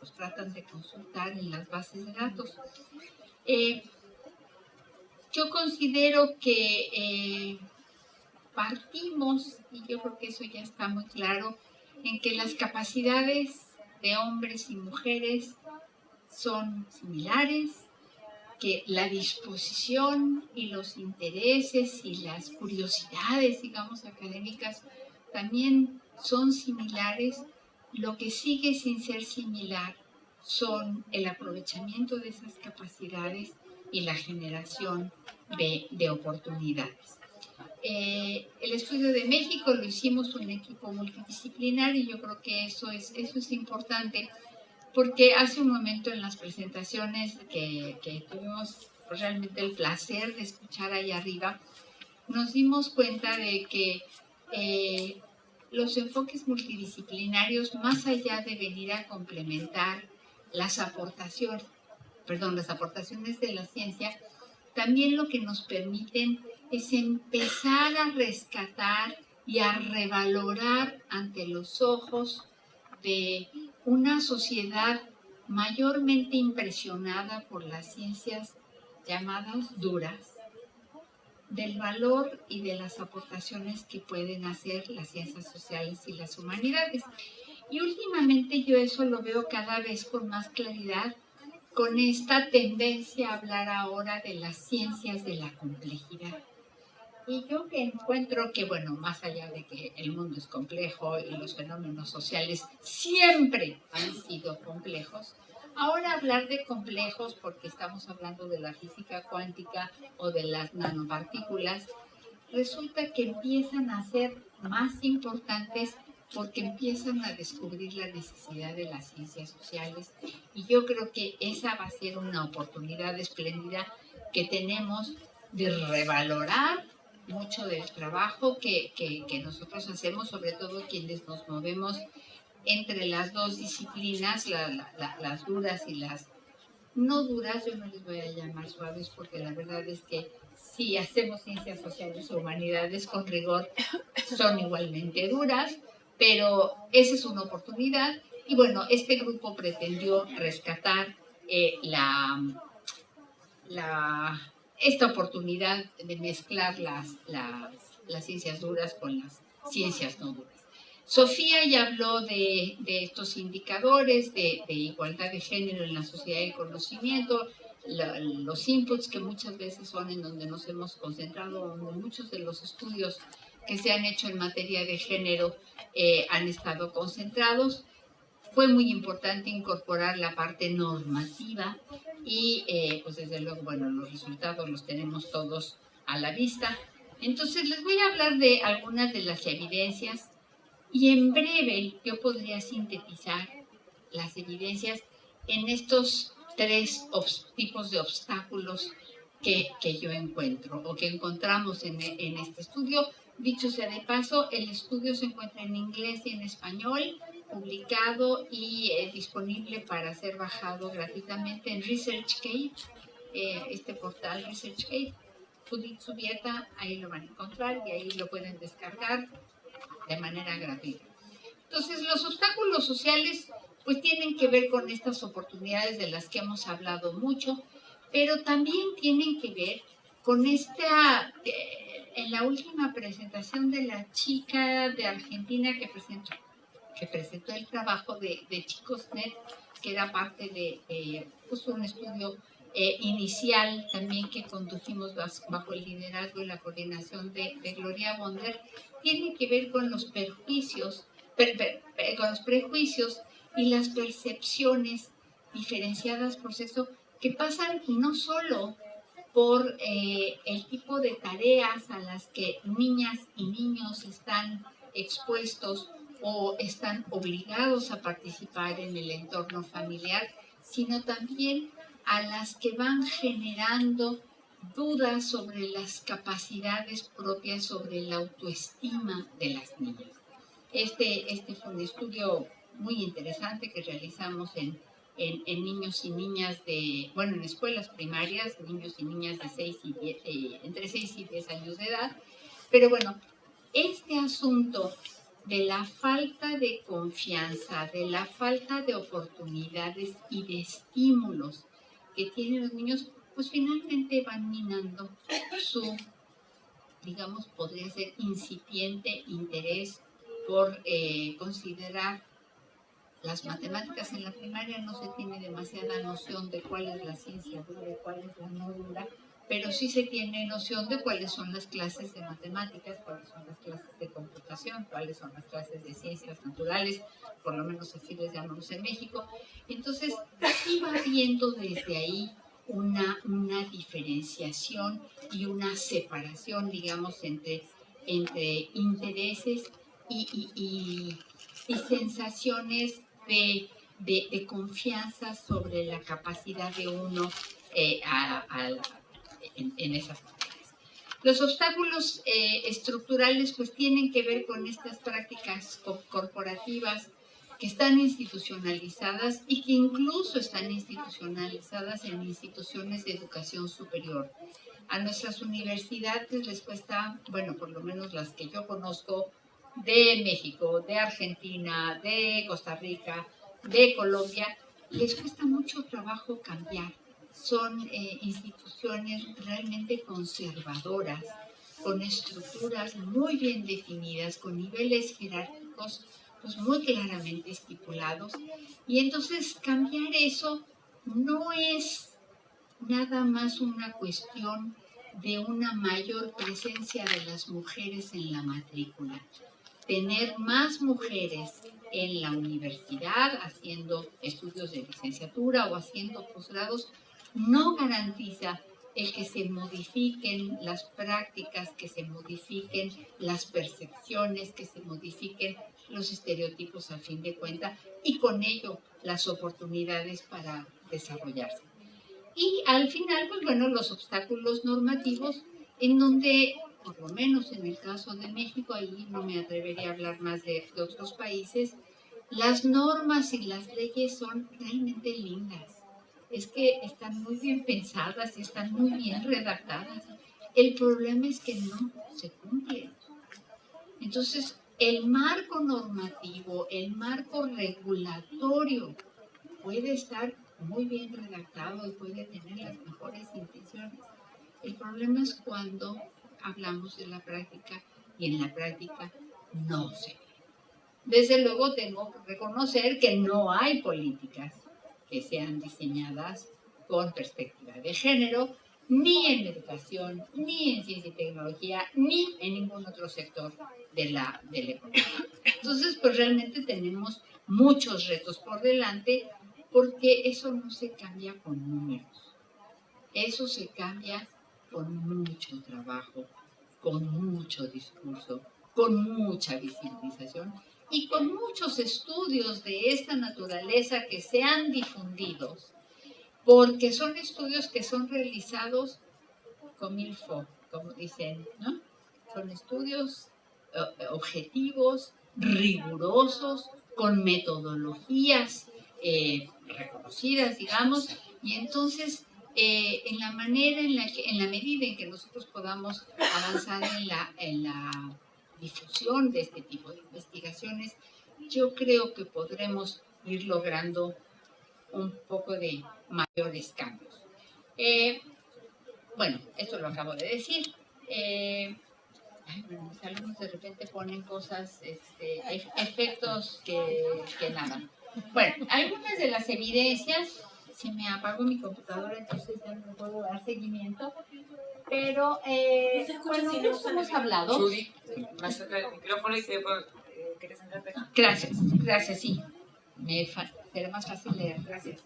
los tratan de consultar en las bases de datos. Yo considero que partimos, y yo creo que eso ya está muy claro, en que las capacidades de hombres y mujeres son similares, que la disposición y los intereses y las curiosidades, digamos, académicas también son similares. Lo que sigue sin ser similar son el aprovechamiento de esas capacidades y la generación de oportunidades. El estudio de México lo hicimos un equipo multidisciplinar y yo creo que eso es importante, porque hace un momento en las presentaciones que tuvimos realmente el placer de escuchar ahí arriba, nos dimos cuenta de que los enfoques multidisciplinarios, más allá de venir a complementar las aportaciones de la ciencia, también lo que nos permiten es empezar a rescatar y a revalorar ante los ojos de una sociedad mayormente impresionada por las ciencias llamadas duras, del valor y de las aportaciones que pueden hacer las ciencias sociales y las humanidades. Y últimamente yo eso lo veo cada vez con más claridad, con esta tendencia a hablar ahora de las ciencias de la complejidad. Y yo que encuentro que, bueno, más allá de que el mundo es complejo y los fenómenos sociales siempre han sido complejos, ahora hablar de complejos, porque estamos hablando de la física cuántica o de las nanopartículas, resulta que empiezan a ser más importantes porque empiezan a descubrir la necesidad de las ciencias sociales. Y yo creo que esa va a ser una oportunidad espléndida que tenemos de revalorar mucho del trabajo que nosotros hacemos, sobre todo quienes nos movemos entre las dos disciplinas, las duras y las no duras. Yo no les voy a llamar suaves porque la verdad es que si hacemos ciencias sociales o humanidades con rigor, son igualmente duras, pero esa es una oportunidad. Y bueno, este grupo pretendió rescatar esta oportunidad de mezclar las ciencias duras con las ciencias no duras. Sofía ya habló de estos indicadores de igualdad de género en la sociedad del conocimiento, los inputs que muchas veces son en donde nos hemos concentrado, donde muchos de los estudios que se han hecho en materia de género han estado concentrados. Fue muy importante incorporar la parte normativa y pues desde luego, bueno, los resultados los tenemos todos a la vista. Entonces les voy a hablar de algunas de las evidencias y en breve yo podría sintetizar las evidencias en estos tres tipos de obstáculos que yo encuentro o que encontramos en este estudio. Dicho sea de paso, el estudio se encuentra en inglés y en español, publicado y disponible para ser bajado gratuitamente en ResearchGate, este portal ResearchGate. Subieta, ahí lo van a encontrar y ahí lo pueden descargar de manera gratuita. Entonces, los obstáculos sociales pues tienen que ver con estas oportunidades de las que hemos hablado mucho, pero también tienen que ver con en la última presentación de la chica de Argentina que presentó el trabajo de Chicosnet, que era parte de pues un estudio inicial también que condujimos bajo el liderazgo y la coordinación de Gloria Bonder, tiene que ver con los prejuicios y las percepciones diferenciadas por sexo que pasan no solo por el tipo de tareas a las que niñas y niños están expuestos o están obligados a participar en el entorno familiar, sino también a las que van generando dudas sobre las capacidades propias, sobre la autoestima de las niñas. Este fue un estudio muy interesante que realizamos en niños y niñas en escuelas primarias, niños y niñas de entre 6 y 10 años de edad. Pero bueno, este asunto de la falta de confianza, de la falta de oportunidades y de estímulos que tienen los niños, pues finalmente van minando su, digamos, podría ser incipiente interés por considerar las matemáticas. En la primaria no se tiene demasiada noción de cuál es la ciencia dura y cuál es la no dura, pero sí se tiene noción de cuáles son las clases de matemáticas, cuáles son las clases de computación, cuáles son las clases de ciencias naturales, por lo menos así les llamamos en México. Entonces, sí va habiendo desde ahí una diferenciación y una separación, digamos, entre intereses y sensaciones de confianza sobre la capacidad de uno en esas materias. Los obstáculos estructurales pues tienen que ver con estas prácticas corporativas que están institucionalizadas y que incluso están institucionalizadas en instituciones de educación superior. A nuestras universidades les cuesta, bueno, por lo menos las que yo conozco, de México, de Argentina, de Costa Rica, de Colombia, les cuesta mucho trabajo cambiar. Son instituciones realmente conservadoras, con estructuras muy bien definidas, con niveles jerárquicos pues muy claramente estipulados. Y entonces cambiar eso no es nada más una cuestión de una mayor presencia de las mujeres en la matrícula. Tener más mujeres en la universidad haciendo estudios de licenciatura o haciendo posgrados no garantiza el que se modifiquen las prácticas, que se modifiquen las percepciones, que se modifiquen los estereotipos a fin de cuentas y con ello las oportunidades para desarrollarse. Y al final, pues bueno, los obstáculos normativos en donde, por lo menos en el caso de México, ahí no me atrevería a hablar más de otros países, las normas y las leyes son realmente lindas. Es que están muy bien pensadas y están muy bien redactadas. El problema es que no se cumplen. Entonces, el marco normativo, el marco regulatorio puede estar muy bien redactado y puede tener las mejores intenciones, El problema es cuando hablamos de la práctica y en la práctica no se ve. Desde luego tengo que reconocer que no hay políticas que sean diseñadas con perspectiva de género, ni en educación, ni en ciencia y tecnología, ni en ningún otro sector de la economía. Entonces, pues realmente tenemos muchos retos por delante, porque eso no se cambia con números. Eso se cambia con mucho trabajo, con mucho discurso, con mucha visibilización y con muchos estudios de esta naturaleza que se han difundido, porque son estudios que son realizados con milfo, como dicen, ¿no? Son estudios objetivos, rigurosos, con metodologías reconocidas, digamos, y entonces en la medida en que nosotros podamos avanzar en la difusión de este tipo de investigaciones, yo creo que podremos ir logrando un poco de mayores cambios. Bueno, esto lo acabo de decir. Bueno, mis alumnos de repente ponen cosas, efectos que nada. Bueno, algunas de las evidencias, se me apagó mi computadora, entonces ya no puedo dar seguimiento, pero bueno, de esto hemos hablado. Judy, más cerca del micrófono y ¿quieres sentarte acá? Gracias, sí. Será más fácil leer, gracias.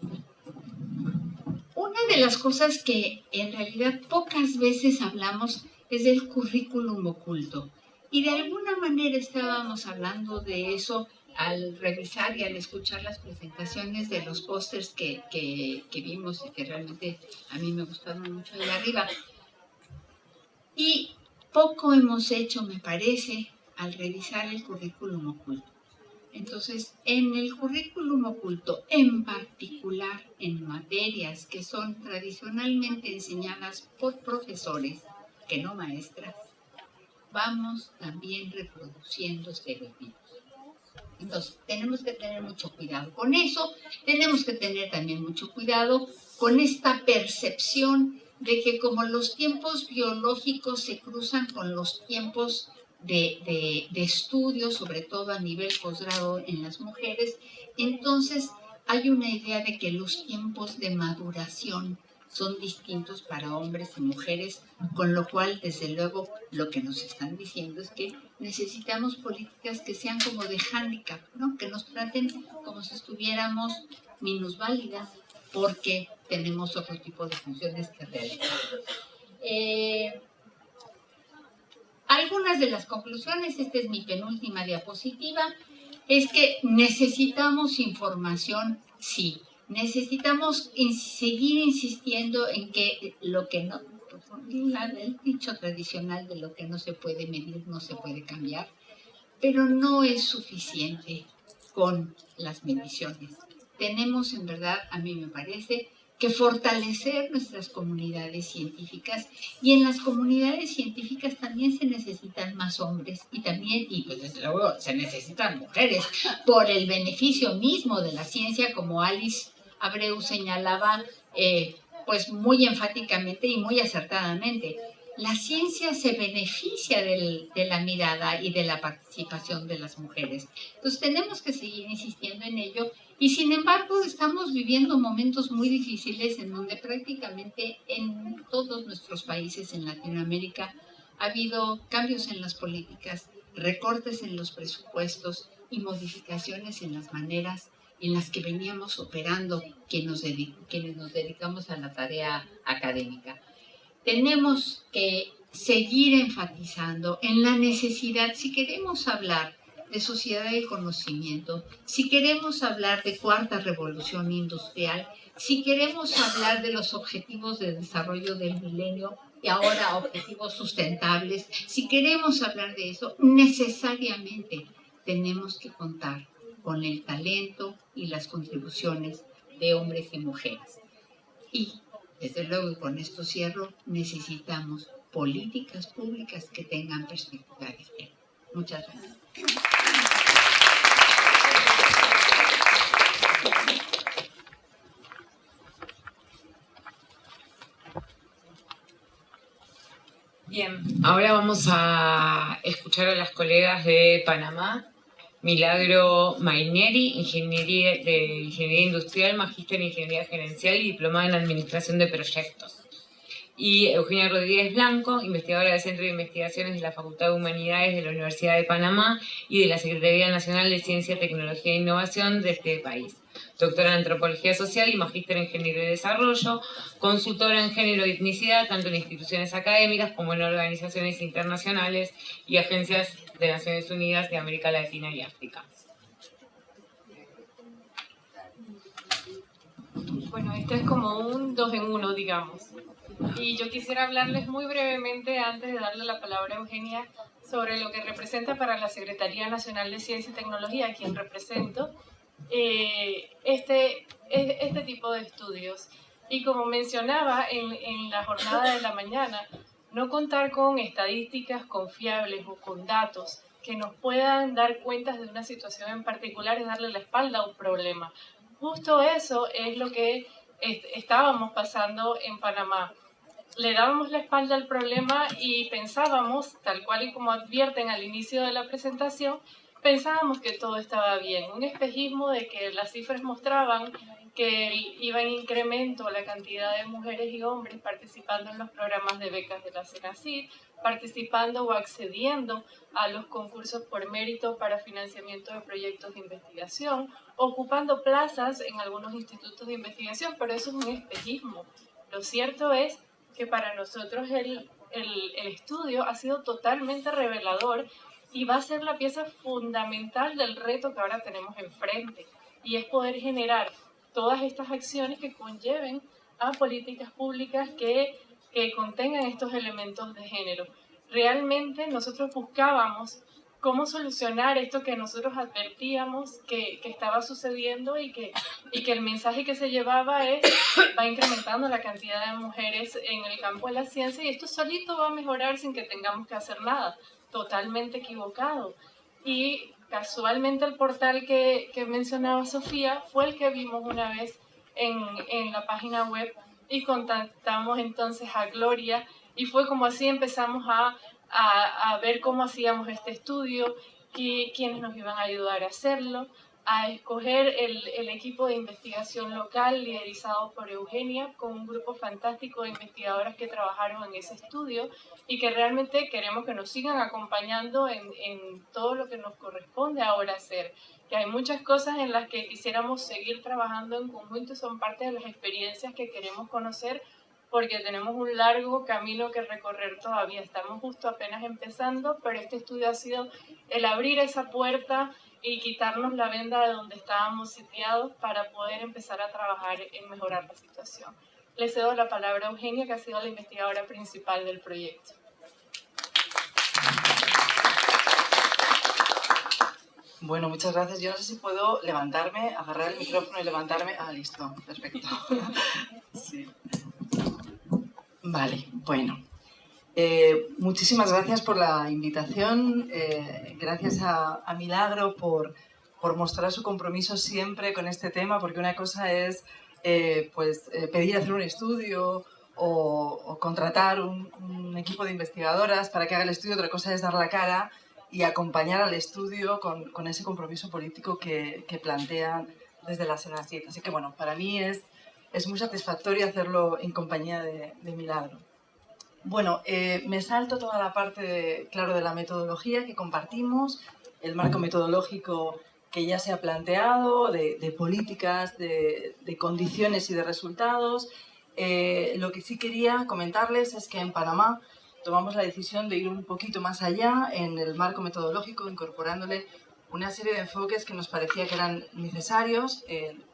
Una de las cosas que en realidad pocas veces hablamos es del currículum oculto. Y de alguna manera estábamos hablando de eso al revisar y al escuchar las presentaciones de los pósters que vimos y que realmente a mí me gustaron mucho de arriba. Y poco hemos hecho, me parece, al revisar el currículum oculto. Entonces, en el currículum oculto, en particular en materias que son tradicionalmente enseñadas por profesores, que no maestras, vamos también reproduciendo estereotipos. Entonces, tenemos que tener mucho cuidado con eso, tenemos que tener también mucho cuidado con esta percepción de que como los tiempos biológicos se cruzan con los tiempos de estudio, sobre todo a nivel posgrado en las mujeres, entonces hay una idea de que los tiempos de maduración son distintos para hombres y mujeres, con lo cual, desde luego, lo que nos están diciendo es que necesitamos políticas que sean como de hándicap, ¿no? Que nos traten como si estuviéramos minusválidas, porque tenemos otro tipo de funciones que realizar. Algunas de las conclusiones, esta es mi penúltima diapositiva, es que necesitamos información, sí. Necesitamos seguir insistiendo en que lo que no, el dicho tradicional de lo que no se puede medir no se puede cambiar, pero no es suficiente con las mediciones. Tenemos, en verdad, a mí me parece, que fortalecer nuestras comunidades científicas, y en las comunidades científicas también se necesitan más hombres y también, y pues desde luego se necesitan mujeres por el beneficio mismo de la ciencia, como Alice Abreu señalaba pues muy enfáticamente y muy acertadamente. La ciencia se beneficia de la mirada y de la participación de las mujeres. Entonces tenemos que seguir insistiendo en ello, y sin embargo estamos viviendo momentos muy difíciles en donde prácticamente en todos nuestros países en Latinoamérica ha habido cambios en las políticas, recortes en los presupuestos y modificaciones en las maneras en las que veníamos operando quienes nos dedicamos a la tarea académica. Tenemos que seguir enfatizando en la necesidad, si queremos hablar de sociedad del conocimiento, si queremos hablar de cuarta revolución industrial, si queremos hablar de los objetivos de desarrollo del milenio y ahora objetivos sustentables, si queremos hablar de eso, necesariamente tenemos que contar con el talento y las contribuciones de hombres y mujeres. Y, desde luego, y con esto cierro, necesitamos políticas públicas que tengan perspectiva de género. Muchas gracias. Bien, ahora vamos a escuchar a las colegas de Panamá. Milagro Mainieri, Ingeniería Industrial, Magíster en Ingeniería Gerencial y Diplomada en Administración de Proyectos. Y Eugenia Rodríguez Blanco, investigadora del Centro de Investigaciones de la Facultad de Humanidades de la Universidad de Panamá y de la Secretaría Nacional de Ciencia, Tecnología e Innovación de este país. Doctora en Antropología Social y Magíster en Género y Desarrollo, consultora en género y etnicidad, tanto en instituciones académicas como en organizaciones internacionales y agencias de Naciones Unidas de América Latina y África. Bueno, este es como un 2 en 1, digamos. Y yo quisiera hablarles muy brevemente, antes de darle la palabra a Eugenia, sobre lo que representa para la Secretaría Nacional de Ciencia y Tecnología, a quien represento, este tipo de estudios. Y como mencionaba en la jornada de la mañana, no contar con estadísticas confiables o con datos que nos puedan dar cuentas de una situación en particular es darle la espalda a un problema. Justo eso es lo que estábamos pasando en Panamá. Le dábamos la espalda al problema y pensábamos, tal cual y como advierten al inicio de la presentación, pensábamos que todo estaba bien. Un espejismo de que las cifras mostraban que iba en incremento la cantidad de mujeres y hombres participando en los programas de becas de la CENACYT, participando o accediendo a los concursos por mérito para financiamiento de proyectos de investigación, ocupando plazas en algunos institutos de investigación, pero eso es un espejismo. Lo cierto es que para nosotros el estudio ha sido totalmente revelador y va a ser la pieza fundamental del reto que ahora tenemos enfrente, y es poder generar todas estas acciones que conlleven a políticas públicas que contengan estos elementos de género. Realmente nosotros buscábamos cómo solucionar esto que nosotros advertíamos que estaba sucediendo y que el mensaje que se llevaba va incrementando la cantidad de mujeres en el campo de la ciencia y esto solito va a mejorar sin que tengamos que hacer nada. Totalmente equivocado. Y casualmente el portal que mencionaba Sofía fue el que vimos una vez en la página web y contactamos entonces a Gloria y fue como así empezamos a ver cómo hacíamos este estudio, quiénes nos iban a ayudar a hacerlo, a escoger el equipo de investigación local liderizado por Eugenia, con un grupo fantástico de investigadoras que trabajaron en ese estudio y que realmente queremos que nos sigan acompañando en todo lo que nos corresponde ahora hacer. Que hay muchas cosas en las que quisiéramos seguir trabajando en conjunto y son parte de las experiencias que queremos conocer porque tenemos un largo camino que recorrer todavía. Estamos justo apenas empezando, pero este estudio ha sido el abrir esa puerta y quitarnos la venda de donde estábamos sitiados para poder empezar a trabajar en mejorar la situación. Le cedo la palabra a Eugenia, que ha sido la investigadora principal del proyecto. Bueno, muchas gracias. Yo no sé si puedo levantarme, agarrar el micrófono y levantarme. Ah, listo, perfecto. Sí. Vale, bueno. Muchísimas gracias por la invitación. Gracias a Milagro por mostrar su compromiso siempre con este tema, porque una cosa es pedir hacer un estudio o contratar un equipo de investigadoras para que haga el estudio, otra cosa es dar la cara y acompañar al estudio con ese compromiso político que plantean desde la CENACYT. Así que bueno, para mí es muy satisfactorio hacerlo en compañía de Milagro. Bueno, me salto toda la parte, de la metodología que compartimos, el marco metodológico que ya se ha planteado, de políticas, de condiciones y de resultados. Lo que sí quería comentarles es que en Panamá tomamos la decisión de ir un poquito más allá en el marco metodológico, incorporándole una serie de enfoques que nos parecía que eran necesarios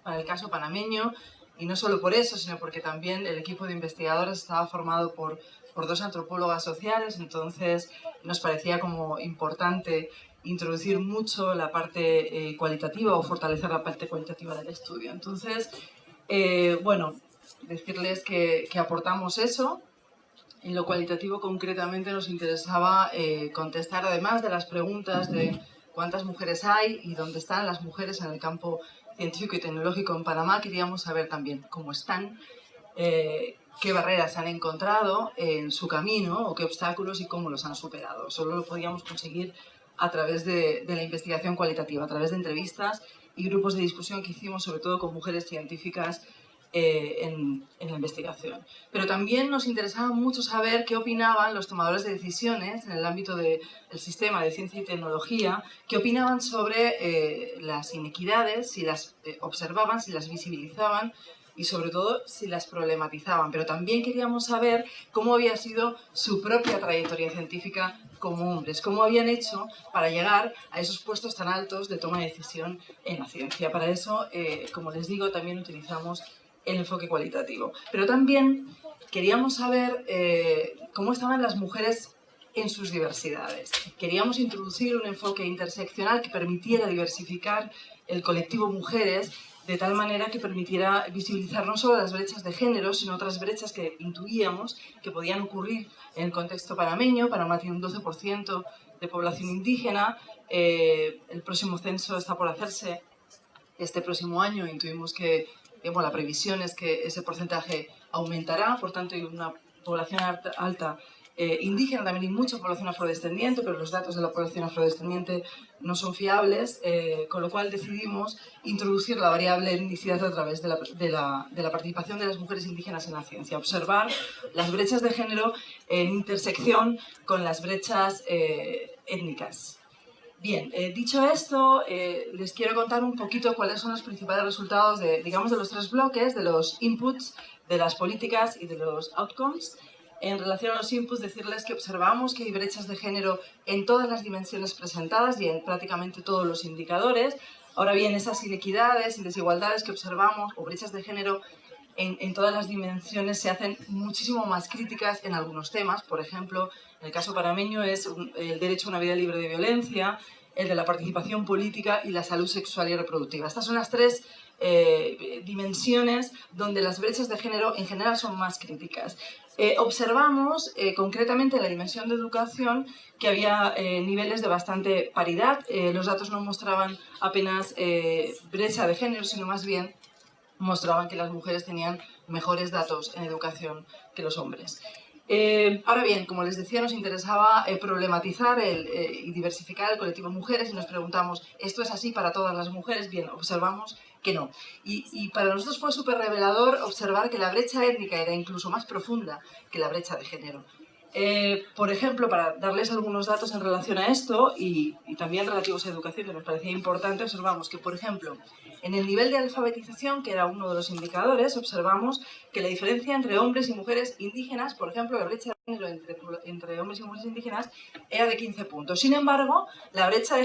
para el caso panameño, y no solo por eso, sino porque también el equipo de investigadores estaba formado por 2 antropólogas sociales, entonces nos parecía como importante introducir mucho la parte cualitativa o fortalecer la parte cualitativa del estudio. Entonces, bueno, decirles que aportamos eso. En lo cualitativo concretamente nos interesaba contestar, además de las preguntas de cuántas mujeres hay y dónde están las mujeres en el campo científico y tecnológico en Panamá, queríamos saber también cómo están, qué barreras han encontrado en su camino o qué obstáculos y cómo los han superado. Solo lo podíamos conseguir a través de la investigación cualitativa, a través de entrevistas y grupos de discusión que hicimos sobre todo con mujeres científicas en la investigación. Pero también nos interesaba mucho saber qué opinaban los tomadores de decisiones en el ámbito del sistema de ciencia y tecnología, qué opinaban sobre las inequidades, si las observaban, si las visibilizaban y sobre todo si las problematizaban. Pero también queríamos saber cómo había sido su propia trayectoria científica como hombres, cómo habían hecho para llegar a esos puestos tan altos de toma de decisión en la ciencia. Para eso, como les digo, también utilizamos el enfoque cualitativo. Pero también queríamos saber cómo estaban las mujeres en sus diversidades. Queríamos introducir un enfoque interseccional que permitiera diversificar el colectivo mujeres de tal manera que permitiera visibilizar no solo las brechas de género, sino otras brechas que intuíamos que podían ocurrir en el contexto panameño. Panamá tiene un 12% de población indígena, el próximo censo está por hacerse este próximo año, intuimos que la previsión es que ese porcentaje aumentará, por tanto hay una población alta indígena, también hay mucha población afrodescendiente, pero los datos de la población afrodescendiente no son fiables, con lo cual decidimos introducir la variable etnicidad a través de la participación de las mujeres indígenas en la ciencia, observar las brechas de género en intersección con las brechas étnicas. Bien, dicho esto, les quiero contar un poquito cuáles son los principales resultados de los tres bloques, de los inputs, de las políticas y de los outcomes. En relación a los inputs, decirles que observamos que hay brechas de género en todas las dimensiones presentadas y en prácticamente todos los indicadores. Ahora bien, esas inequidades y desigualdades que observamos, o brechas de género, en todas las dimensiones se hacen muchísimo más críticas en algunos temas. Por ejemplo, en el caso panameño es el derecho a una vida libre de violencia, el de la participación política y la salud sexual y reproductiva. Estas son las tres dimensiones donde las brechas de género en general son más críticas. Observamos concretamente en la dimensión de educación que había niveles de bastante paridad. Los datos no mostraban apenas brecha de género, sino más bien mostraban que las mujeres tenían mejores datos en educación que los hombres. Ahora bien, como les decía, nos interesaba problematizar y diversificar el colectivo mujeres y nos preguntamos, ¿esto es así para todas las mujeres? Bien, observamos que no. Y para nosotros fue súper revelador observar que la brecha étnica era incluso más profunda que la brecha de género. Por ejemplo, para darles algunos datos en relación a esto y también relativos a educación, que nos parecía importante, observamos que, por ejemplo, en el nivel de alfabetización, que era uno de los indicadores, observamos que la diferencia entre hombres y mujeres indígenas, por ejemplo, la brecha de género entre hombres y mujeres indígenas era de 15 puntos. Sin embargo, la brecha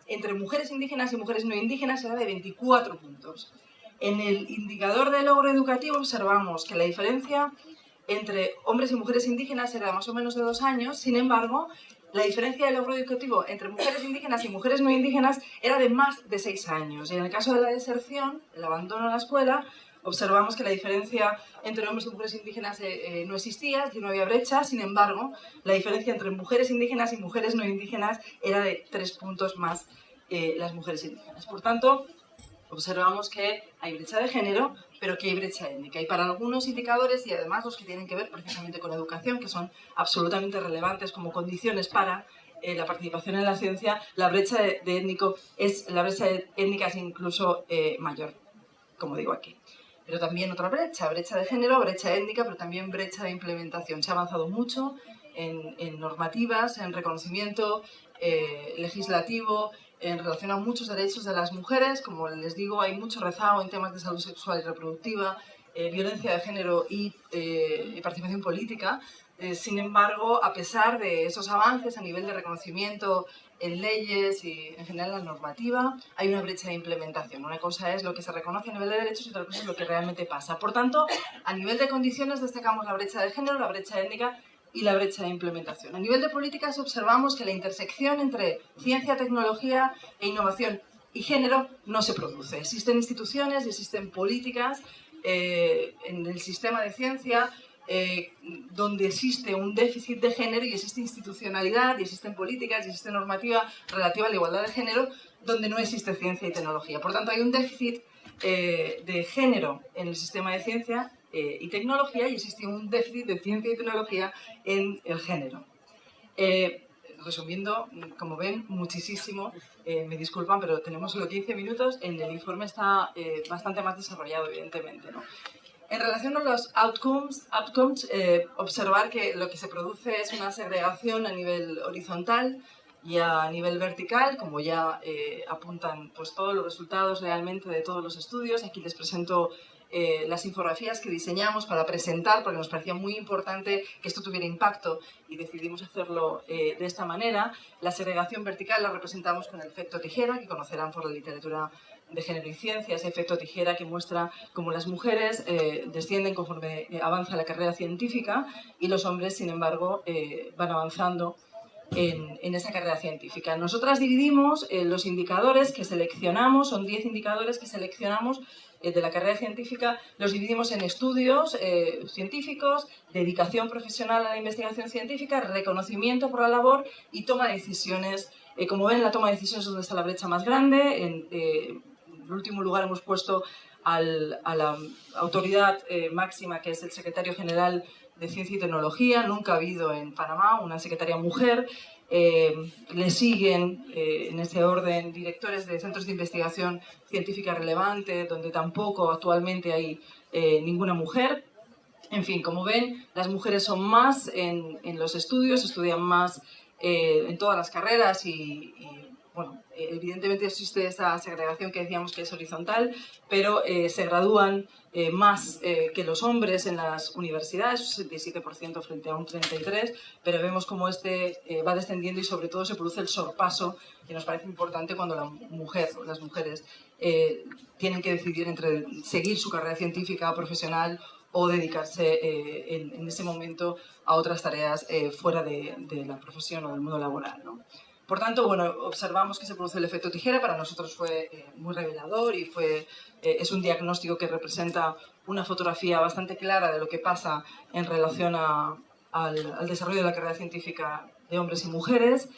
entre mujeres indígenas y mujeres no indígenas era de 24 puntos. En el indicador de logro educativo observamos que la diferencia entre hombres y mujeres indígenas era más o menos de 2 años, sin embargo, la diferencia de logro educativo entre mujeres indígenas y mujeres no indígenas era de más de 6 años. Y en el caso de la deserción, el abandono de la escuela, observamos que la diferencia entre hombres y mujeres indígenas no existía, que no había brecha, sin embargo, la diferencia entre mujeres indígenas y mujeres no indígenas era de 3 puntos más las mujeres indígenas. Por tanto, observamos que hay brecha de género, pero que hay brecha étnica. Y para algunos indicadores, y además los que tienen que ver precisamente con educación, que son absolutamente relevantes como condiciones para la participación en la ciencia, la brecha étnica es incluso mayor, como digo aquí. Pero también otra brecha de género, brecha étnica, pero también brecha de implementación. Se ha avanzado mucho en normativas, en reconocimiento legislativo, en relación a muchos derechos de las mujeres. Como les digo, hay mucho rezago en temas de salud sexual y reproductiva, violencia de género y participación política. Sin embargo, a pesar de esos avances a nivel de reconocimiento en leyes y en general en la normativa, hay una brecha de implementación. Una cosa es lo que se reconoce a nivel de derechos y otra cosa es lo que realmente pasa. Por tanto, a nivel de condiciones destacamos la brecha de género, la brecha étnica y la brecha de implementación. A nivel de políticas observamos que la intersección entre ciencia, tecnología e innovación y género no se produce. Existen instituciones y existen políticas en el sistema de ciencia donde existe un déficit de género y existe institucionalidad y existen políticas y existe normativa relativa a la igualdad de género donde no existe ciencia y tecnología. Por tanto, hay un déficit de género en el sistema de ciencia y tecnología, y existía un déficit de ciencia y tecnología en el género. Resumiendo, como ven, muchísimo, me disculpan, pero tenemos solo 15 minutos, en el informe está bastante más desarrollado, evidentemente, ¿no? En relación a los outcomes, observar que lo que se produce es una segregación a nivel horizontal y a nivel vertical, como ya apuntan pues, todos los resultados realmente de todos los estudios. Aquí les presento las infografías que diseñamos para presentar, porque nos parecía muy importante que esto tuviera impacto y decidimos hacerlo de esta manera. La segregación vertical la representamos con el efecto tijera, que conocerán por la literatura de género y ciencia, ese efecto tijera que muestra cómo las mujeres descienden conforme avanza la carrera científica y los hombres, sin embargo, van avanzando en esa carrera científica. Nosotras dividimos los indicadores que seleccionamos, son 10 indicadores que seleccionamos de la carrera científica, los dividimos en estudios científicos, dedicación profesional a la investigación científica, reconocimiento por la labor y toma de decisiones. Como ven, la toma de decisiones es donde está la brecha más grande. En último lugar hemos puesto a la autoridad máxima, que es el secretario general de Ciencia y Tecnología. Nunca ha habido en Panamá una secretaria mujer. Le siguen en ese orden directores de centros de investigación científica relevante, donde tampoco actualmente hay ninguna mujer. En fin, como ven, las mujeres son más en los estudios, estudian más en todas las carreras y bueno, evidentemente existe esa segregación que decíamos que es horizontal, pero se gradúan más que los hombres en las universidades, un 67% frente a un 33%, pero vemos como va descendiendo y sobre todo se produce el sorpaso, que nos parece importante cuando las mujeres tienen que decidir entre seguir su carrera científica o profesional o dedicarse en ese momento a otras tareas fuera de la profesión o del mundo laboral, ¿no? Por tanto, bueno, observamos que se produce el efecto tijera. Para nosotros fue muy revelador y es un diagnóstico que representa una fotografía bastante clara de lo que pasa en relación al desarrollo de la carrera científica de hombres y mujeres.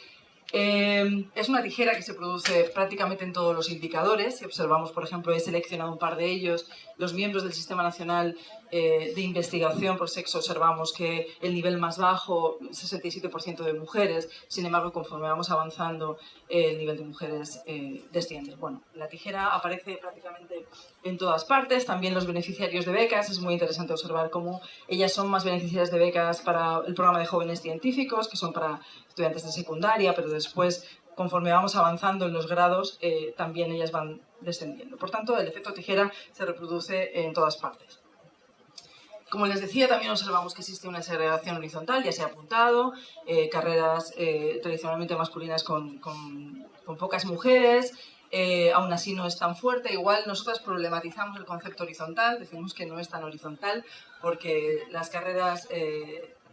Es una tijera que se produce prácticamente en todos los indicadores. Si observamos, por ejemplo, he seleccionado un par de ellos, los miembros del Sistema Nacional de Investigación por sexo, observamos que el nivel más bajo, 67% de mujeres. Sin embargo, conforme vamos avanzando, el nivel de mujeres desciende. Bueno, la tijera aparece prácticamente en todas partes. También los beneficiarios de becas. Es muy interesante observar cómo ellas son más beneficiarias de becas para el programa de jóvenes científicos, que son para estudiantes de secundaria, pero después, conforme vamos avanzando en los grados, también ellas van descendiendo. Por tanto, el efecto tijera se reproduce en todas partes. Como les decía, también observamos que existe una segregación horizontal, ya se ha apuntado, carreras tradicionalmente masculinas con pocas mujeres. Aún así no es tan fuerte. Igual nosotras problematizamos el concepto horizontal, decimos que no es tan horizontal porque las carreras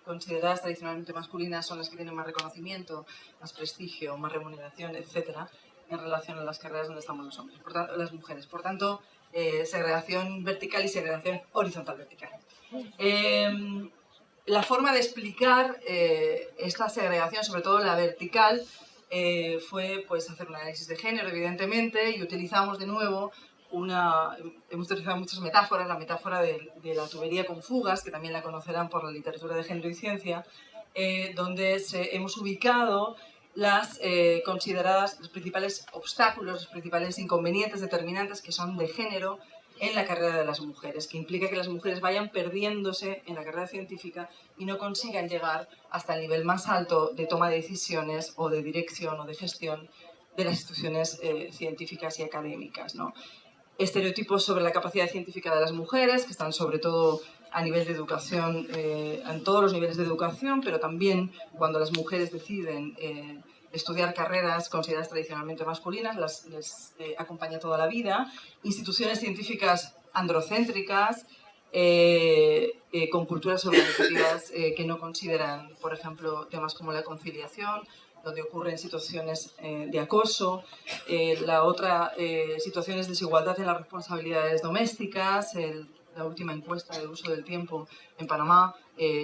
consideradas tradicionalmente masculinas son las que tienen más reconocimiento, más prestigio, más remuneración, etcétera, en relación a las carreras donde estamos los hombres, las mujeres. Por tanto, segregación vertical y segregación horizontal vertical. La forma de explicar esta segregación, sobre todo la vertical, fue pues, hacer un análisis de género, evidentemente, y utilizamos de nuevo hemos utilizado muchas metáforas, la metáfora de la tubería con fugas, que también la conocerán por la literatura de género y ciencia, donde hemos ubicado las consideradas los principales obstáculos, los principales inconvenientes determinantes que son de género en la carrera de las mujeres, que implica que las mujeres vayan perdiéndose en la carrera científica y no consigan llegar hasta el nivel más alto de toma de decisiones o de dirección o de gestión de las instituciones científicas y académicas, ¿no? Estereotipos sobre la capacidad científica de las mujeres, que están sobre todo a nivel de educación, en todos los niveles de educación, pero también cuando las mujeres deciden estudiar carreras consideradas tradicionalmente masculinas, les acompaña toda la vida. Instituciones científicas androcéntricas, con culturas organizativas que no consideran, por ejemplo, temas como la conciliación, donde ocurren situaciones de acoso. La otra situación es desigualdad en las responsabilidades domésticas. La última encuesta del uso del tiempo en Panamá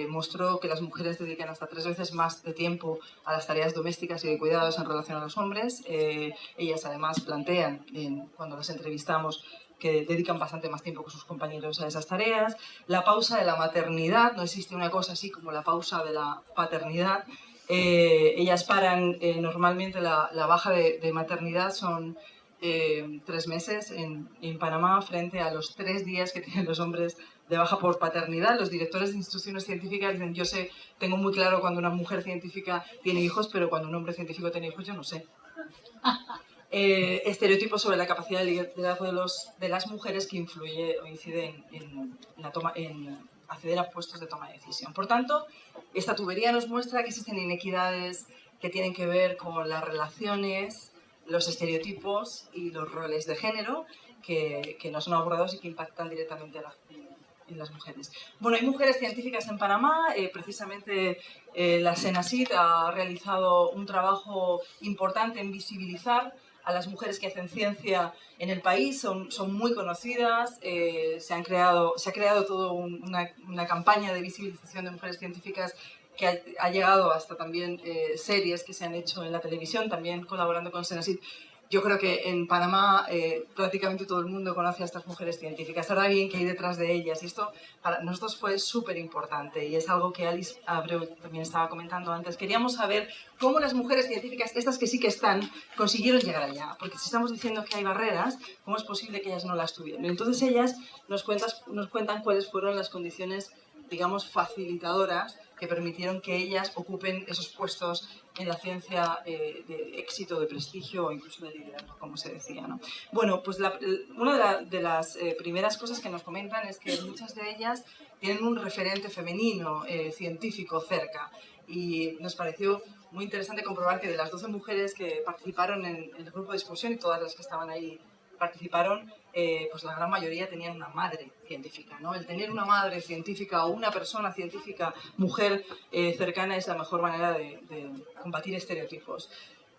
mostró que las mujeres dedican hasta 3 veces más de tiempo a las tareas domésticas y de cuidados en relación a los hombres. Ellas además plantean, cuando las entrevistamos, que dedican bastante más tiempo que sus compañeros a esas tareas. La pausa de la maternidad, no existe una cosa así como la pausa de la paternidad. Ellas paran, normalmente la baja de maternidad son 3 meses en Panamá frente a los 3 días que tienen los hombres de baja por paternidad. Los directores de instituciones científicas dicen, yo sé, tengo muy claro cuando una mujer científica tiene hijos, pero cuando un hombre científico tiene hijos yo no sé. Estereotipos sobre la capacidad de liderazgo de las mujeres que influye o incide en acceder a puestos de toma de decisión. Por tanto, esta tubería nos muestra que existen inequidades que tienen que ver con las relaciones, los estereotipos y los roles de género que no son abordados y que impactan directamente en las mujeres. Bueno, hay mujeres científicas en Panamá, precisamente la Senasit ha realizado un trabajo importante en visibilizar a las mujeres que hacen ciencia en el país, son muy conocidas, se ha creado toda una campaña de visibilización de mujeres científicas que ha llegado hasta también series que se han hecho en la televisión, también colaborando con Senasit. Yo creo que en Panamá prácticamente todo el mundo conoce a estas mujeres científicas. Ahora bien, ¿qué hay detrás de ellas? Y esto para nosotros fue súper importante y es algo que Alice Abreu también estaba comentando antes. Queríamos saber cómo las mujeres científicas, estas que sí que están, consiguieron llegar allá. Porque si estamos diciendo que hay barreras, ¿cómo es posible que ellas no las tuvieran? Entonces ellas nos cuentan cuáles fueron las condiciones, digamos, facilitadoras que permitieron que ellas ocupen esos puestos en la ciencia de éxito, de prestigio o incluso de liderazgo, como se decía, ¿no? Bueno, pues una de las primeras cosas que nos comentan es que muchas de ellas tienen un referente femenino científico cerca y nos pareció muy interesante comprobar que de las 12 mujeres que participaron en el grupo de discusión y todas las que estaban ahí participaron, pues la gran mayoría tenían una madre científica, ¿no? El tener una madre científica o una persona científica, mujer cercana, es la mejor manera de combatir estereotipos.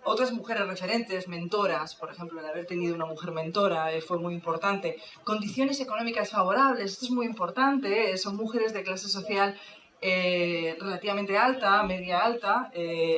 Otras mujeres referentes, mentoras, por ejemplo, el haber tenido una mujer mentora fue muy importante. Condiciones económicas favorables, esto es muy importante, son mujeres de clase social relativamente alta, media alta.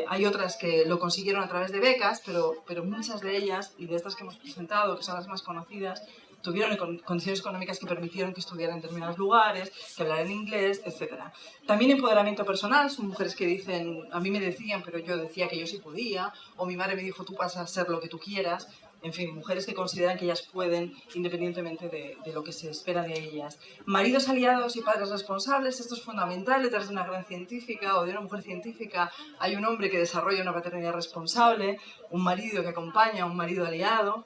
Hay otras que lo consiguieron a través de becas, pero muchas de ellas, y de estas que hemos presentado, que son las más conocidas, tuvieron condiciones económicas que permitieron que estudiaran en determinados lugares, que hablaran inglés, etc. También empoderamiento personal, son mujeres que dicen, a mí me decían, pero yo decía que yo sí podía, o mi madre me dijo, tú vas a hacer lo que tú quieras. En fin, mujeres que consideran que ellas pueden independientemente de lo que se espera de ellas. Maridos aliados y padres responsables, esto es fundamental. Detrás de una gran científica o de una mujer científica hay un hombre que desarrolla una paternidad responsable, un marido que acompaña, un marido aliado.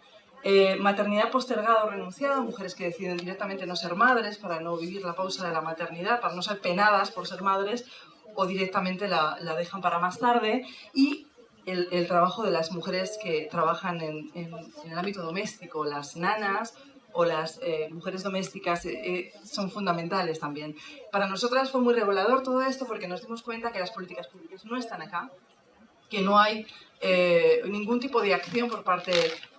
Maternidad postergada o renunciada, mujeres que deciden directamente no ser madres para no vivir la pausa de la maternidad, para no ser penadas por ser madres o directamente la dejan para más tarde. Y el trabajo de las mujeres que trabajan en el ámbito doméstico, las nanas o las mujeres domésticas son fundamentales también. Para nosotras fue muy revelador todo esto porque nos dimos cuenta que las políticas públicas no están acá, que no hay ningún tipo de acción por parte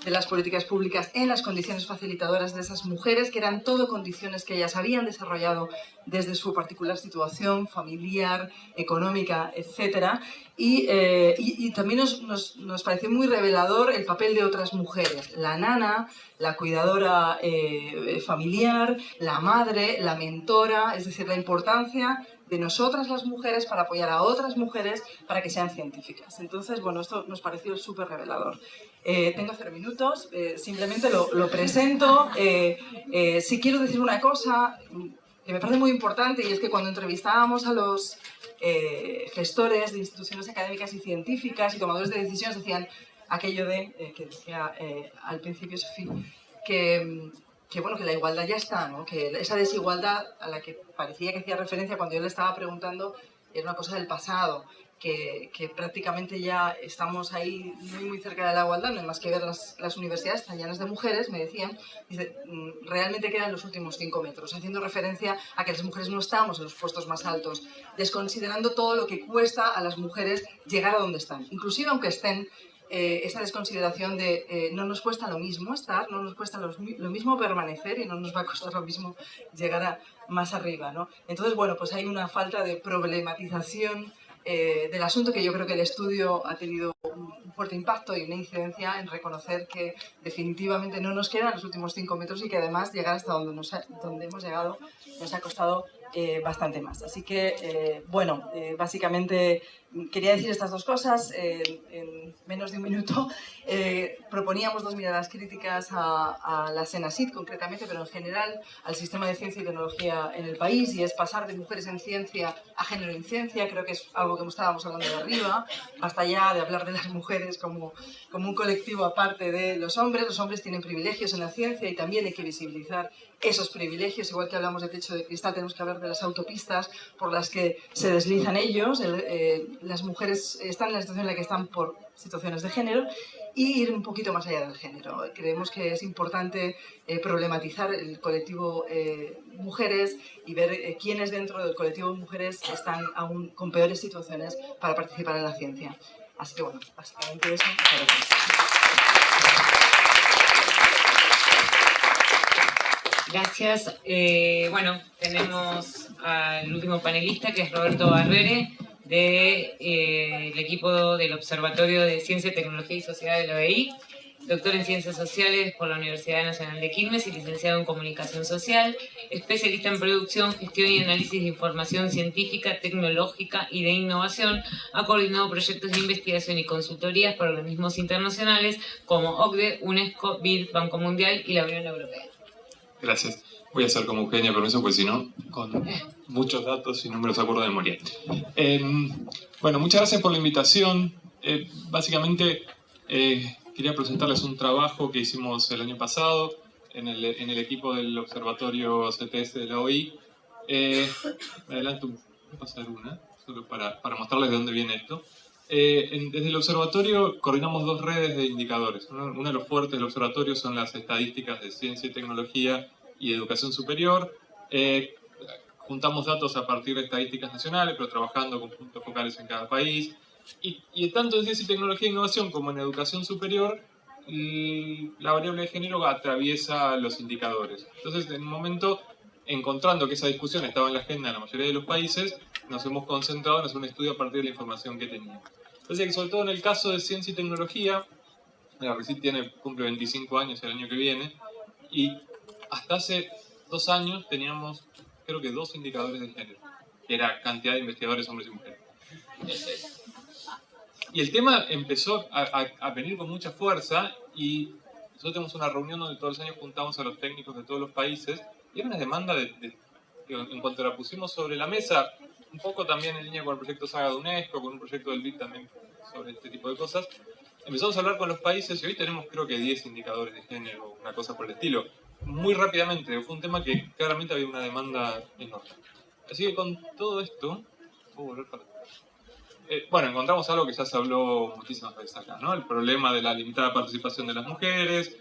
de las políticas públicas en las condiciones facilitadoras de esas mujeres, que eran todo condiciones que ellas habían desarrollado desde su particular situación familiar, económica, etc. Y también nos pareció muy revelador el papel de otras mujeres, la nana, la cuidadora familiar, la madre, la mentora, es decir, la importancia de nosotras las mujeres para apoyar a otras mujeres para que sean científicas. Entonces, bueno, esto nos pareció súper revelador. Tengo 0 minutos, simplemente lo presento. Si quiero decir una cosa que me parece muy importante, y es que cuando entrevistábamos a los gestores de instituciones académicas y científicas y tomadores de decisiones, decían aquello de, que decía al principio Sofía, que bueno, que la igualdad ya está, ¿no? Que esa desigualdad a la que parecía que hacía referencia cuando yo le estaba preguntando era una cosa del pasado, que prácticamente ya estamos ahí muy cerca de la igualdad, no hay más que ver las universidades están llenas de mujeres, me decían, dice, realmente quedan los últimos 5 metros, haciendo referencia a que las mujeres no estamos en los puestos más altos, desconsiderando todo lo que cuesta a las mujeres llegar a donde están, inclusive aunque estén. Esa desconsideración de no nos cuesta lo mismo estar, no nos cuesta lo mismo permanecer y no nos va a costar lo mismo llegar más arriba, ¿no? Entonces, bueno, pues hay una falta de problematización del asunto, que yo creo que el estudio ha tenido un fuerte impacto y una incidencia en reconocer que definitivamente no nos quedan los últimos 5 metros y que además llegar hasta donde hemos llegado nos ha costado bastante más. Así que, básicamente quería decir estas dos cosas en menos de un minuto. Proponíamos 2 miradas críticas a la SENASID concretamente, pero en general al sistema de ciencia y tecnología en el país, y es pasar de mujeres en ciencia a género en ciencia. Creo que es algo que estábamos hablando de arriba, hasta ya de hablar de las mujeres como un colectivo aparte de los hombres. Los hombres tienen privilegios en la ciencia y también hay que visibilizar esos privilegios. Igual que hablamos de techo de cristal, tenemos que hablar de las autopistas por las que se deslizan ellos. Las mujeres están en la situación en la que están por situaciones de género, y ir un poquito más allá del género. Creemos que es importante problematizar el colectivo mujeres y ver quiénes dentro del colectivo mujeres están aún con peores situaciones para participar en la ciencia. Así que bueno, básicamente eso. Gracias. Tenemos al último panelista, que es Roberto Barbere, del equipo del Observatorio de Ciencia, Tecnología y Sociedad de la OEI, doctor en Ciencias Sociales por la Universidad Nacional de Quilmes y licenciado en Comunicación Social, especialista en producción, gestión y análisis de información científica, tecnológica y de innovación. Ha coordinado proyectos de investigación y consultorías para organismos internacionales como OCDE, UNESCO, BID, Banco Mundial y la Unión Europea. Gracias. Voy a hacer como Eugenia, permiso, porque si no, con muchos datos y no me los acuerdo de memoria. Muchas gracias por la invitación. Básicamente, quería presentarles un trabajo que hicimos el año pasado en el equipo del Observatorio CTS de la OI. Me adelanto, voy a pasar una, solo para mostrarles de dónde viene esto. Desde el observatorio coordinamos 2 redes de indicadores. Uno de los fuertes del observatorio son las estadísticas de ciencia y tecnología y educación superior. Juntamos datos a partir de estadísticas nacionales, pero trabajando con puntos focales en cada país. Y tanto en ciencia y tecnología e innovación como en educación superior, la variable de género atraviesa los indicadores. Entonces, en un momento, encontrando que esa discusión estaba en la agenda de la mayoría de los países, nos hemos concentrado en hacer un estudio a partir de la información que teníamos. Entonces, sobre todo en el caso de ciencia y tecnología, la RECIT cumple 25 años el año que viene, y hasta hace 2 años teníamos, creo que 2 indicadores de género, que era cantidad de investigadores hombres y mujeres. Y el tema empezó a venir con mucha fuerza, y nosotros tenemos una reunión donde todos los años juntamos a los técnicos de todos los países, y era una demanda en cuanto la pusimos sobre la mesa, un poco también en línea con el proyecto Saga de UNESCO, con un proyecto del BID también sobre este tipo de cosas. Empezamos a hablar con los países y hoy tenemos creo que 10 indicadores de género, una cosa por el estilo. Muy rápidamente, fue un tema que claramente había una demanda enorme. Así que con todo esto, encontramos algo que ya se habló muchísimas veces acá, ¿no? El problema de la limitada participación de las mujeres,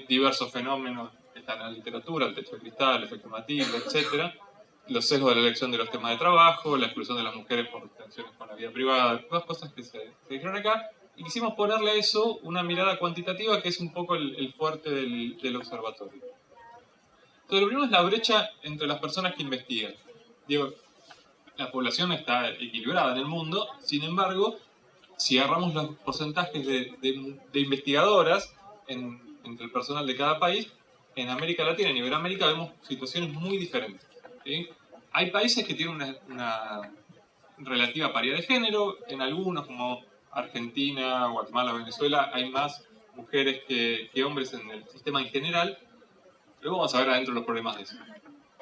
diversos fenómenos que están en la literatura, el techo de cristal, el efecto Matilde, etc. Los sesgos de la elección de los temas de trabajo, la exclusión de las mujeres por tensiones con la vida privada, todas cosas que se dijeron acá. Y quisimos ponerle a eso una mirada cuantitativa, que es un poco el fuerte del observatorio. Entonces, lo primero es la brecha entre las personas que investigan. Digo, la población está equilibrada en el mundo, sin embargo, si agarramos los porcentajes de investigadoras entre el personal de cada país, en América Latina y en Iberoamérica vemos situaciones muy diferentes, ¿sí? Hay países que tienen una relativa paridad de género, en algunos como Argentina, Guatemala, Venezuela, hay más mujeres que hombres en el sistema en general. Luego vamos a ver adentro los problemas de eso.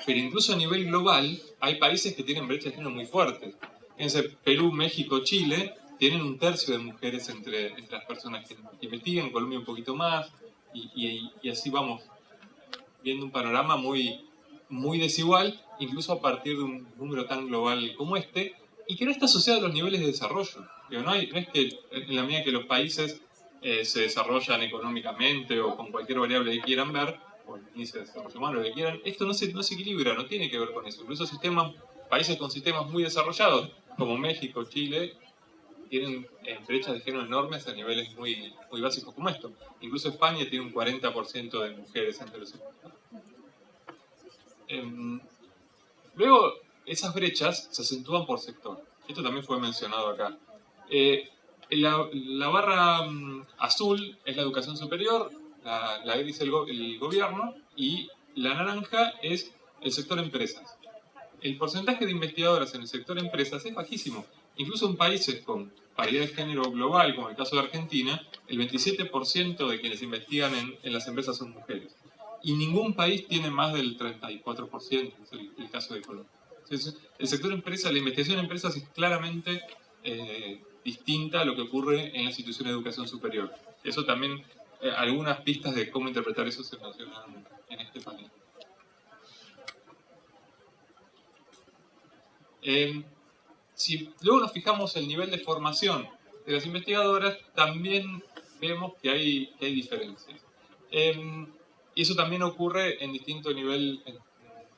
Pero incluso a nivel global, hay países que tienen brechas de género muy fuertes. Fíjense, Perú, México, Chile tienen 1/3 de mujeres entre las personas que investigan, Colombia un poquito más, y así vamos viendo un panorama muy, muy desigual, incluso a partir de un número tan global como este, y que no está asociado a los niveles de desarrollo. No es que en la medida que los países se desarrollan económicamente o con cualquier variable que quieran ver, o el índice de desarrollo humano, lo que quieran, esto no se equilibra, no tiene que ver con eso. Incluso países con sistemas muy desarrollados, como México, Chile, tienen brechas de género enormes a niveles muy, muy básicos como esto. Incluso España tiene un 40% de mujeres entre los investigadores. Luego, esas brechas se acentúan por sector. Esto también fue mencionado acá. La barra azul es la educación superior, la gris el gobierno y la naranja es el sector empresas. El porcentaje de investigadoras en el sector empresas es bajísimo. Incluso en países con paridad de género global, como el caso de Argentina, el 27% de quienes investigan en las empresas son mujeres. Y ningún país tiene más del 34%, es el caso de Colombia. Entonces, el sector empresa, la investigación en empresas es claramente distinta a lo que ocurre en la institución de educación superior. Eso también, algunas pistas de cómo interpretar eso se mencionan en este panel. Si luego nos fijamos en el nivel de formación de las investigadoras, también vemos que hay diferencias. Y eso también ocurre en distinto nivel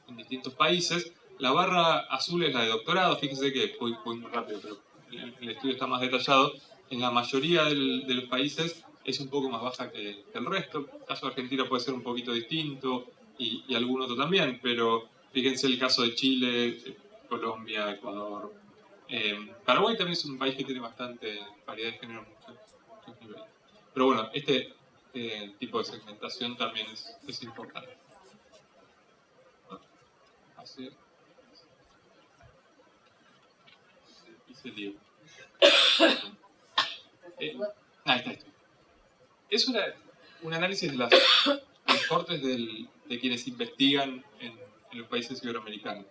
en distintos países. La barra azul es la de doctorado, fíjense que voy muy rápido, pero el estudio está más detallado. En la mayoría de los países es un poco más baja que el resto. El caso de Argentina puede ser un poquito distinto y algún otro también, pero fíjense el caso de Chile, Colombia, Ecuador. Paraguay también es un país que tiene bastante variedad de género en muchos niveles. Pero bueno, este tipo de segmentación también es importante. Así. Hice el lío. Ahí está esto. Es un análisis de los cortes de quienes investigan en los países iberoamericanos.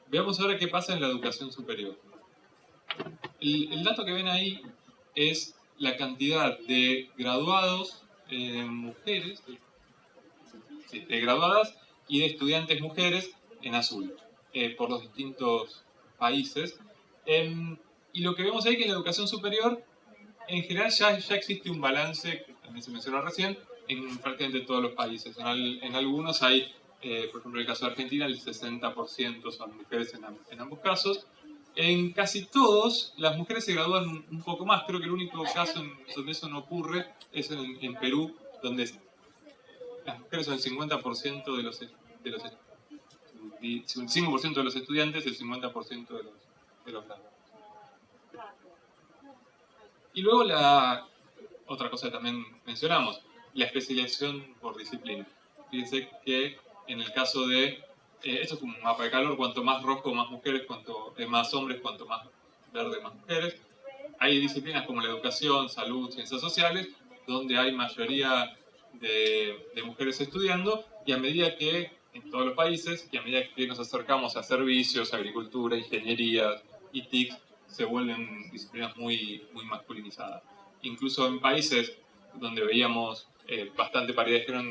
Veamos ahora qué pasa en la educación superior. El dato que ven ahí es la cantidad de graduados mujeres, de graduadas y de estudiantes mujeres en azul, por los distintos países. Y lo que vemos ahí es que en la educación superior, en general ya existe un balance, que también se mencionó recién, en prácticamente todos los países. En algunos hay, por ejemplo, en el caso de Argentina, el 60% son mujeres en ambos casos. En casi todos, las mujeres se gradúan un poco más. Creo que el único caso donde eso no ocurre es en Perú, donde las mujeres son el 50% de los 55% de los estudiantes y el 50% de los graduados. Y luego otra cosa que también mencionamos, la especialización por disciplina. Fíjense que en el caso de, esto es como un mapa de calor, cuanto más rojo más mujeres, cuanto más hombres, cuanto más verde más mujeres. Hay disciplinas como la educación, salud, ciencias sociales, donde hay mayoría de mujeres estudiando, y a medida que, en todos los países, y a medida que nos acercamos a servicios, agricultura, ingeniería y TIC, se vuelven disciplinas muy, muy masculinizadas. Incluso en países donde veíamos bastante paridad de género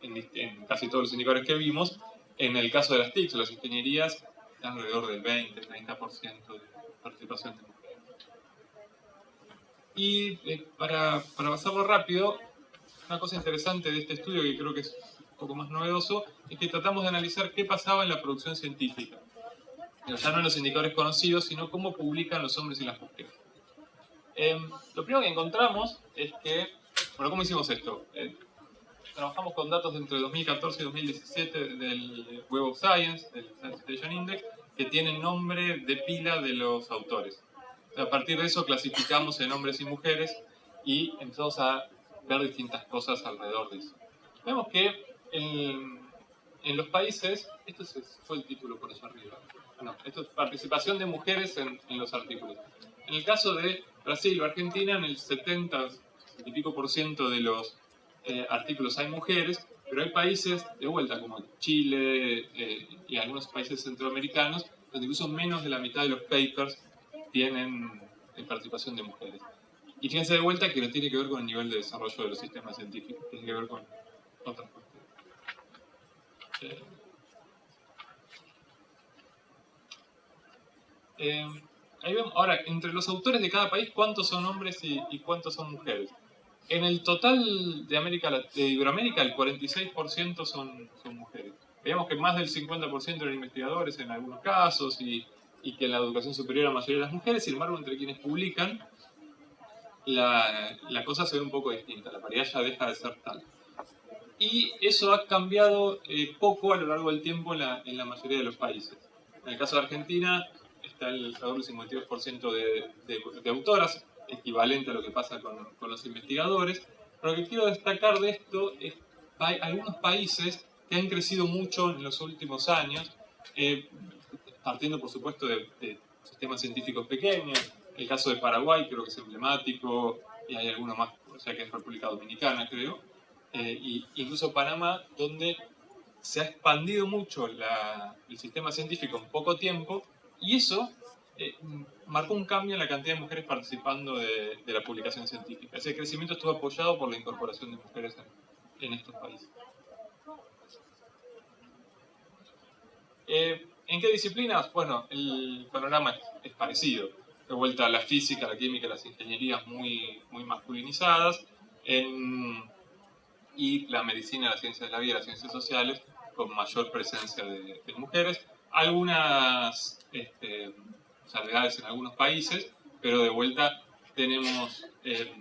en casi todos los indicadores que vimos, en el caso de las TIC o las ingenierías, están alrededor del 20-30% de participación de mujeres. Y para pasarlo rápido, una cosa interesante de este estudio, que creo que es un poco más novedoso, es que tratamos de analizar qué pasaba en la producción científica. Pero ya no en los indicadores conocidos, sino cómo publican los hombres y las mujeres. Lo primero que encontramos es que, bueno, ¿cómo hicimos esto? Trabajamos con datos de entre 2014 y 2017 del Web of Science, del Science Citation Index, que tienen nombre de pila de los autores. O sea, a partir de eso clasificamos en hombres y mujeres y empezamos a ver distintas cosas alrededor de eso. Vemos que en los países, esto fue el título por allá arriba, no, esto es participación de mujeres en los artículos. En el caso de Brasil o Argentina, en el 70 y pico % de los artículos hay mujeres, pero hay países, de vuelta, como Chile y algunos países centroamericanos, donde incluso menos de la mitad de los papers tienen participación de mujeres. Y fíjense de vuelta que no tiene que ver con el nivel de desarrollo de los sistemas científicos, tiene que ver con otras cuestiones. Ahí vemos, ahora, entre los autores de cada país, ¿cuántos son hombres y cuántos son mujeres? En el total de Iberoamérica, el 46% son mujeres. Veamos que más del 50% eran investigadores en algunos casos y que en la educación superior la mayoría de las mujeres. Sin embargo, entre quienes publican, la cosa se ve un poco distinta. La paridad ya deja de ser tal. Y eso ha cambiado poco a lo largo del tiempo en la mayoría de los países. En el caso de Argentina, está alrededor del 52% de autoras, equivalente a lo que pasa con los investigadores. Pero lo que quiero destacar de esto es que hay algunos países que han crecido mucho en los últimos años, partiendo por supuesto de sistemas científicos pequeños. El caso de Paraguay creo que es emblemático, y hay alguno más, o sea que es República Dominicana creo, y incluso Panamá, donde se ha expandido mucho el sistema científico en poco tiempo, y eso marcó un cambio en la cantidad de mujeres participando de la publicación científica. Ese crecimiento estuvo apoyado por la incorporación de mujeres en estos países. ¿En qué disciplinas? Bueno, el panorama es parecido. De vuelta a la física, la química, las ingenierías muy masculinizadas, y la medicina, las ciencias de la vida, las ciencias sociales, con mayor presencia de mujeres. Algunas salvedades en algunos países, pero de vuelta tenemos de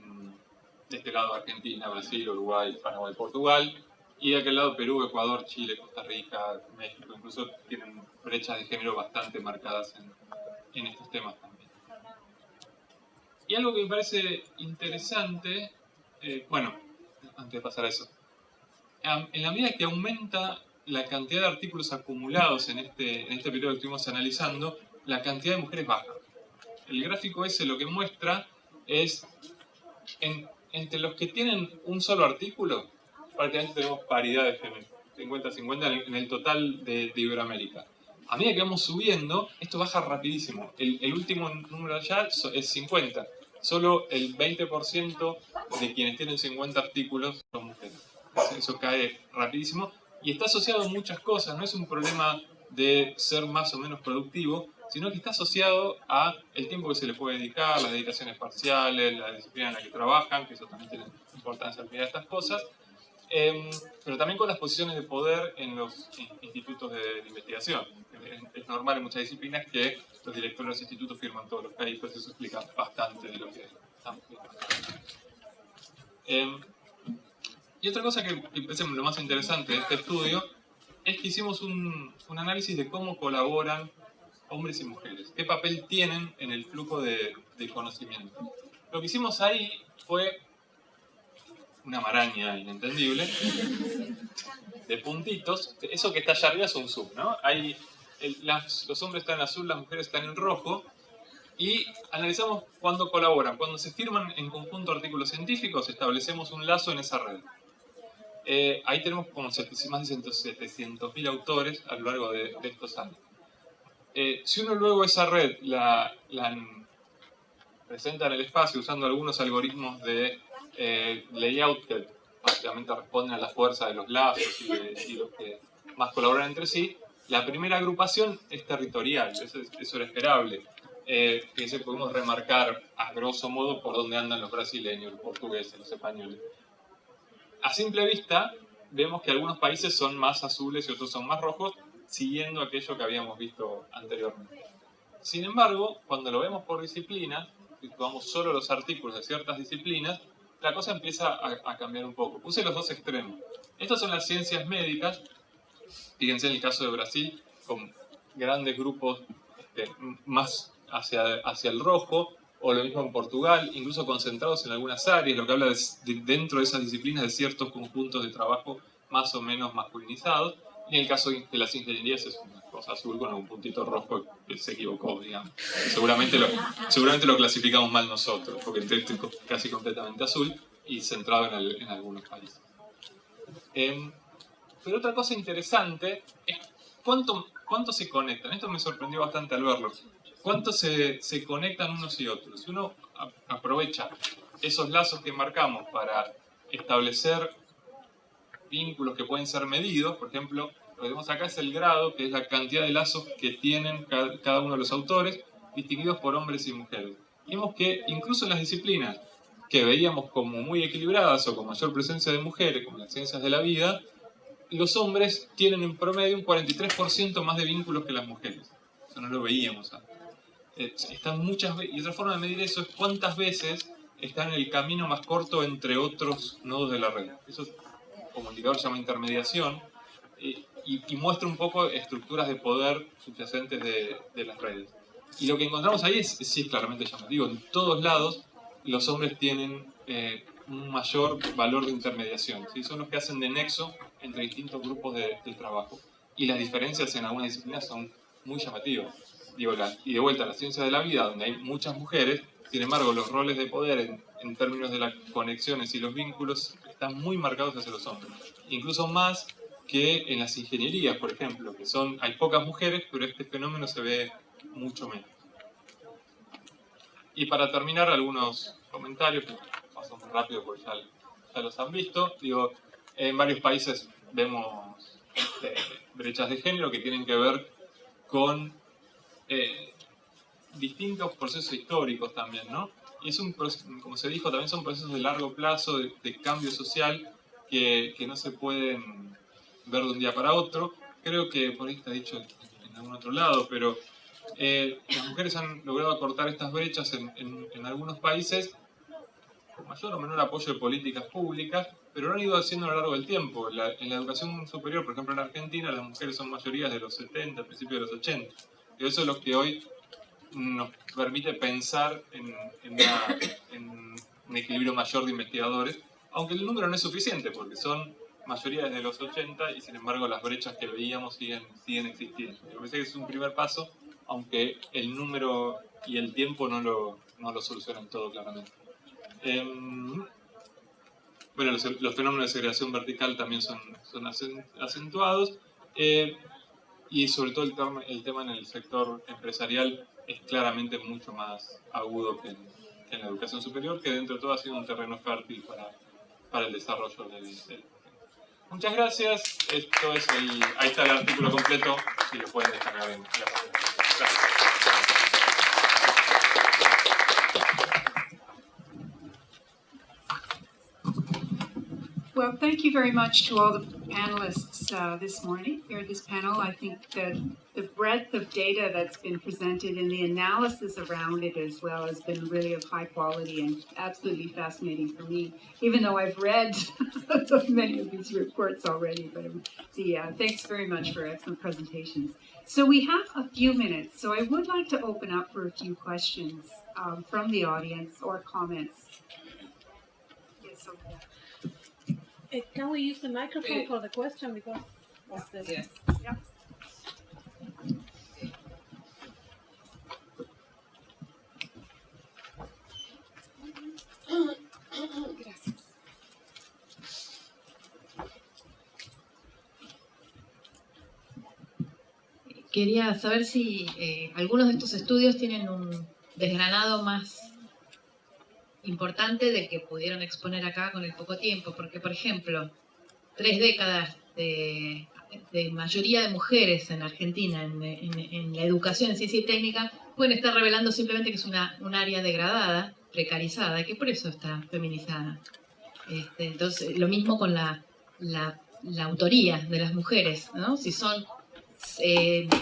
este lado Argentina, Brasil, Uruguay, Paraguay, Portugal, y de aquel lado Perú, Ecuador, Chile, Costa Rica, México, incluso tienen brechas de género bastante marcadas en estos temas también. Y algo que me parece interesante, bueno, antes de pasar a eso, en la medida que aumenta la cantidad de artículos acumulados en este periodo que estuvimos analizando, la cantidad de mujeres baja. El gráfico ese lo que muestra es, entre los que tienen un solo artículo, prácticamente tenemos paridad de género, 50-50 en el total de Iberoamérica. A medida que vamos subiendo, esto baja rapidísimo. El último número allá es 50. Solo el 20% de quienes tienen 50 artículos son mujeres. Eso cae rapidísimo y está asociado a muchas cosas. No es un problema de ser más o menos productivo, sino que está asociado a el tiempo que se le puede dedicar, las dedicaciones parciales, la disciplina en la que trabajan, que eso también tiene importancia al mirar estas cosas, pero también con las posiciones de poder en los institutos de investigación. Es normal en muchas disciplinas que los directores de los institutos firman todos los papers, eso explica bastante de lo que estamos viendo. Y otra cosa que parece lo más interesante de este estudio es que hicimos un análisis de cómo colaboran hombres y mujeres, qué papel tienen en el flujo de conocimiento. Lo que hicimos ahí fue una maraña inentendible de puntitos. Eso que está allá arriba es un zoom, ¿no? Los hombres están en azul, las mujeres están en rojo, y analizamos cuándo colaboran. Cuando se firman en conjunto artículos científicos, establecemos un lazo en esa red. Ahí tenemos como más de 700.000 autores a lo largo de estos años. Si uno luego esa red la presenta en el espacio usando algunos algoritmos de layout que básicamente responden a la fuerza de los lazos y los que más colaboran entre sí, la primera agrupación es territorial, eso era esperable. Que podemos remarcar a grosso modo por dónde andan los brasileños, los portugueses, los españoles. A simple vista vemos que algunos países son más azules y otros son más rojos, siguiendo aquello que habíamos visto anteriormente. Sin embargo, cuando lo vemos por disciplina, y tomamos solo los artículos de ciertas disciplinas, la cosa empieza a cambiar un poco. Puse los dos extremos. Estas son las ciencias médicas. Fíjense en el caso de Brasil, con grandes grupos más hacia el rojo, o lo mismo en Portugal, incluso concentrados en algunas áreas, lo que habla dentro de esas disciplinas de ciertos conjuntos de trabajo más o menos masculinizados. Y en el caso de las ingenierías es una cosa azul con algún puntito rojo que se equivocó, digamos. Seguramente lo clasificamos mal nosotros, porque el texto es casi completamente azul y centrado en algunos países. Pero otra cosa interesante es cuánto se conectan. Esto me sorprendió bastante al verlo. ¿Cuánto se conectan unos y otros? Si uno aprovecha esos lazos que marcamos para establecer vínculos que pueden ser medidos, por ejemplo, lo que vemos acá es el grado, que es la cantidad de lazos que tienen cada uno de los autores, distinguidos por hombres y mujeres. Vimos que incluso en las disciplinas que veíamos como muy equilibradas o con mayor presencia de mujeres, como las ciencias de la vida, los hombres tienen en promedio un 43% más de vínculos que las mujeres. Eso no lo veíamos antes. Están muchas veces, y otra forma de medir eso es cuántas veces están en el camino más corto entre otros nodos de la red. Eso como indicador se llama intermediación y muestra un poco estructuras de poder subyacentes de las redes. Y lo que encontramos ahí sí, claramente llamativo. En todos lados los hombres tienen un mayor valor de intermediación, ¿sí? Son los que hacen de nexo entre distintos grupos de trabajo. Y las diferencias en algunas disciplinas son muy llamativas. Digo, y de vuelta, la ciencia de la vida, donde hay muchas mujeres, sin embargo, los roles de poder en términos de las conexiones y los vínculos están muy marcados hacia los hombres. Incluso más que en las ingenierías, por ejemplo, que hay pocas mujeres, pero este fenómeno se ve mucho menos. Y para terminar, algunos comentarios, que paso muy rápido porque ya los han visto. Digo, en varios países vemos brechas de género que tienen que ver con distintos procesos históricos también, ¿no? Y como se dijo, también son procesos de largo plazo, de cambio social, que no se pueden ver de un día para otro. Creo que por ahí está dicho en algún otro lado, pero las mujeres han logrado acortar estas brechas en algunos países con mayor o menor apoyo de políticas públicas, pero lo han ido haciendo a lo largo del tiempo. En la educación superior, por ejemplo en Argentina, las mujeres son mayorías de los 70, principios de los 80. Y eso es lo que hoy nos permite pensar en un equilibrio mayor de investigadores, aunque el número no es suficiente, porque son mayoría desde los 80 y sin embargo las brechas que veíamos siguen existiendo. Me parece que es un primer paso, aunque el número y el tiempo no lo solucionan todo claramente. Bueno, los fenómenos de segregación vertical también son acentuados, y sobre todo el tema en el sector empresarial es claramente mucho más agudo que en la educación superior, que dentro de todo ha sido un terreno fértil para el desarrollo del. Muchas gracias. Ahí está el artículo completo, si lo pueden descargar en la página. Gracias. Well, thank you very much to all the panelists this morning, or this panel. I think that the breadth of data that's been presented and the analysis around it as well has been really of high quality and absolutely fascinating for me, even though I've read many of these reports already. But thanks very much for excellent presentations. So we have a few minutes, so I would like to open up for a few questions from the audience or comments. Yes, okay. Can we use the microphone for the question because of the... Yes. Yeah. Gracias. Quería saber si algunos de estos estudios tienen un desgranado más importante de que pudieron exponer acá con el poco tiempo, porque por ejemplo 3 décadas de mayoría de mujeres en Argentina en la educación en ciencia y técnica pueden estar revelando simplemente que es un área degradada, precarizada, que por eso está feminizada. Entonces lo mismo con la autoría de las mujeres, ¿no? Si son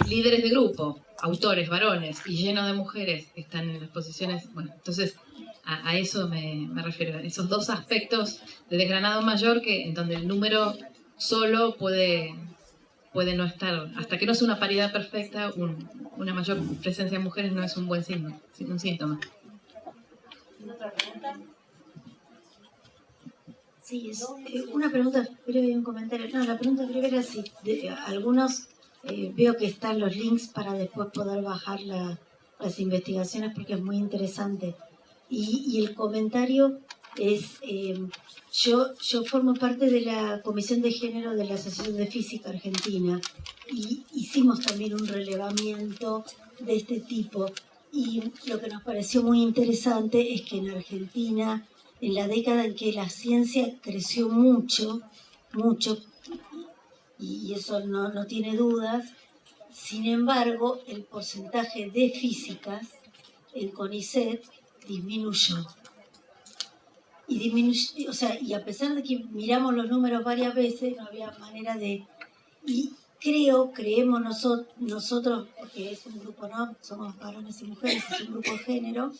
líderes de grupo, autores, varones y lleno de mujeres que están en las posiciones, bueno, entonces a eso me refiero, esos dos aspectos de desgranado mayor en donde el número solo puede no estar, hasta que no sea una paridad perfecta, una mayor presencia de mujeres no es un buen signo, un síntoma. ¿Otra pregunta? Sí, es una pregunta breve y un comentario. No, la pregunta breve era si algunos veo que están los links para después poder bajar las investigaciones porque es muy interesante. Y el comentario es, yo formo parte de la Comisión de Género de la Asociación de Física Argentina y hicimos también un relevamiento de este tipo. Y lo que nos pareció muy interesante es que en Argentina, en la década en que la ciencia creció mucho, y eso no tiene dudas, sin embargo, el porcentaje de físicas en CONICET disminuyó. Y a pesar de que miramos los números varias veces, no había manera de... Y creemos nosotros, porque es un grupo, ¿no? Somos varones y mujeres, es un grupo de género,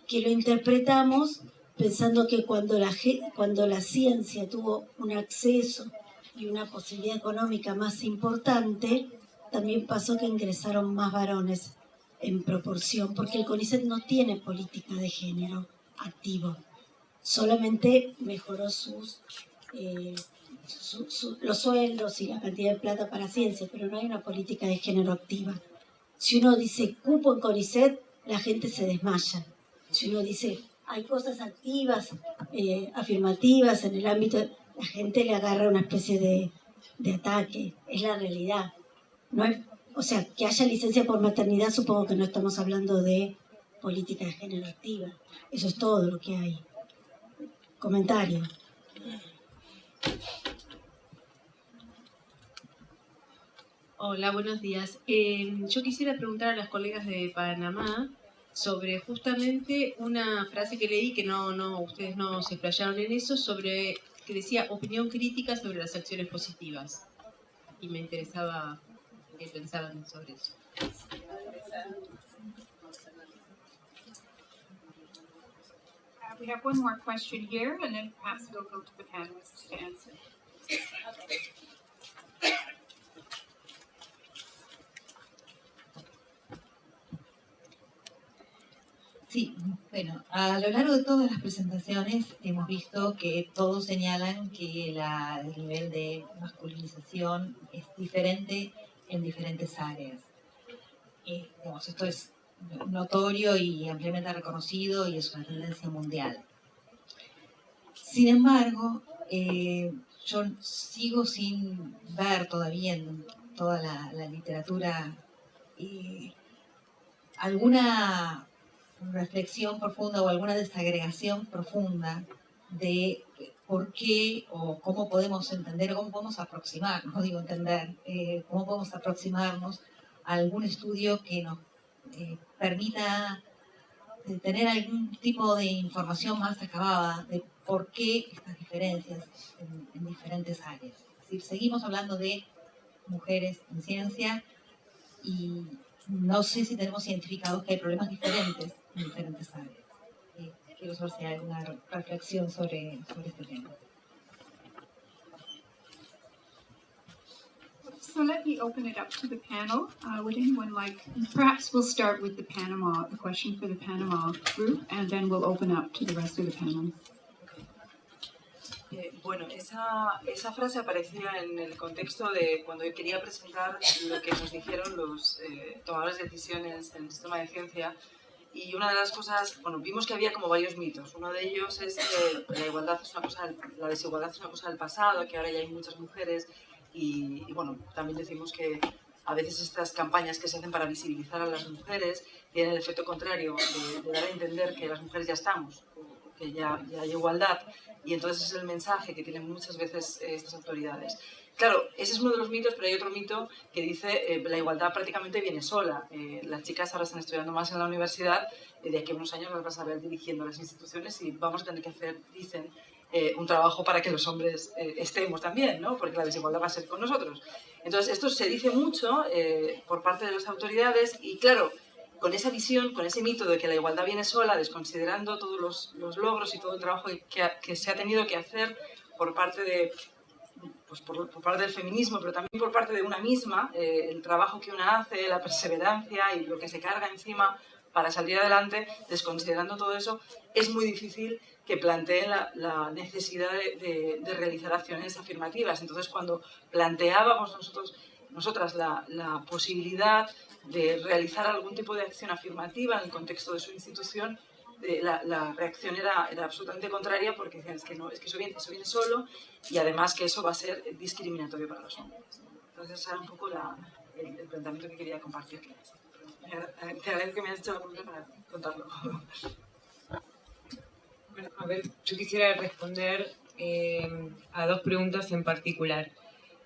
que lo interpretamos pensando que cuando la ciencia tuvo un acceso y una posibilidad económica más importante, también pasó que ingresaron más varones. en proporción, porque el CONICET no tiene política de género activo, solamente mejoró los sueldos y la cantidad de plata para ciencia, pero no hay una política de género activa. Si uno dice cupo en CONICET, la gente se desmaya. Si uno dice hay cosas activas, afirmativas en el ámbito, la gente le agarra una especie de ataque. Es la realidad. No hay, o sea, que haya licencia por maternidad, supongo que no estamos hablando de política de género activa. Eso es todo lo que hay. Comentario. Hola, buenos días. Yo quisiera preguntar a las colegas de Panamá sobre justamente una frase que leí, que ustedes no se explayaron en eso, sobre que decía opinión crítica sobre las acciones positivas. Y me interesaba qué pensaban sobre eso. We have one more question here, and then perhaps we'll go to the panelists to answer. Sí, bueno, a lo largo de todas las presentaciones hemos visto que todos señalan que el nivel de masculinización es diferente en diferentes áreas. Esto es notorio y ampliamente reconocido y es una tendencia mundial. Sin embargo, yo sigo sin ver todavía en toda la literatura alguna reflexión profunda o alguna desagregación profunda de por qué o cómo podemos entender, cómo podemos aproximarnos, no digo entender, cómo podemos aproximarnos a algún estudio que nos permita tener algún tipo de información más acabada de por qué estas diferencias en diferentes áreas. Es decir, seguimos hablando de mujeres en ciencia y no sé si tenemos identificados que hay problemas diferentes en diferentes áreas. Quiero saber si hay alguna reflexión sobre este tema. So let me open it up to the panel. Would anyone like, perhaps we'll start with the question for the Panama group, and then we'll open up to the rest of the panel. Bueno, esa frase aparecía en el contexto de cuando quería presentar lo que nos dijeron los tomadores de decisiones en el sistema de ciencia. Y una de las cosas, bueno, vimos que había como varios mitos. Uno de ellos es que la igualdad es una cosa, la desigualdad es una cosa del pasado, que ahora ya hay muchas mujeres. Y bueno, también decimos que a veces estas campañas que se hacen para visibilizar a las mujeres tienen el efecto contrario de dar a entender que las mujeres ya estamos, que ya hay igualdad, y entonces es el mensaje que tienen muchas veces estas autoridades. Claro, ese es uno de los mitos, pero hay otro mito que dice la igualdad prácticamente viene sola. Las chicas ahora están estudiando más en la universidad, de aquí a unos años las vas a ver dirigiendo las instituciones y vamos a tener que hacer, dicen, un trabajo para que los hombres estemos también, ¿no? Porque la desigualdad va a ser con nosotros. Entonces, esto se dice mucho por parte de las autoridades y, claro, con esa visión, con ese mito de que la igualdad viene sola, desconsiderando todos los logros y todo el trabajo que se ha tenido que hacer por parte de, pues por parte del feminismo, pero también por parte de una misma, el trabajo que una hace, la perseverancia y lo que se carga encima para salir adelante, desconsiderando todo eso, es muy difícil que planteen la necesidad de realizar acciones afirmativas. Entonces, cuando planteábamos nosotras la posibilidad de realizar algún tipo de acción afirmativa en el contexto de su institución, la reacción era absolutamente contraria porque decían, es que eso viene solo y además que eso va a ser discriminatorio para los hombres. Entonces, ese era un poco el planteamiento que quería compartir. Te agradezco que me hayas hecho la pregunta para contarlo. Bueno, a ver, yo quisiera responder a dos preguntas en particular.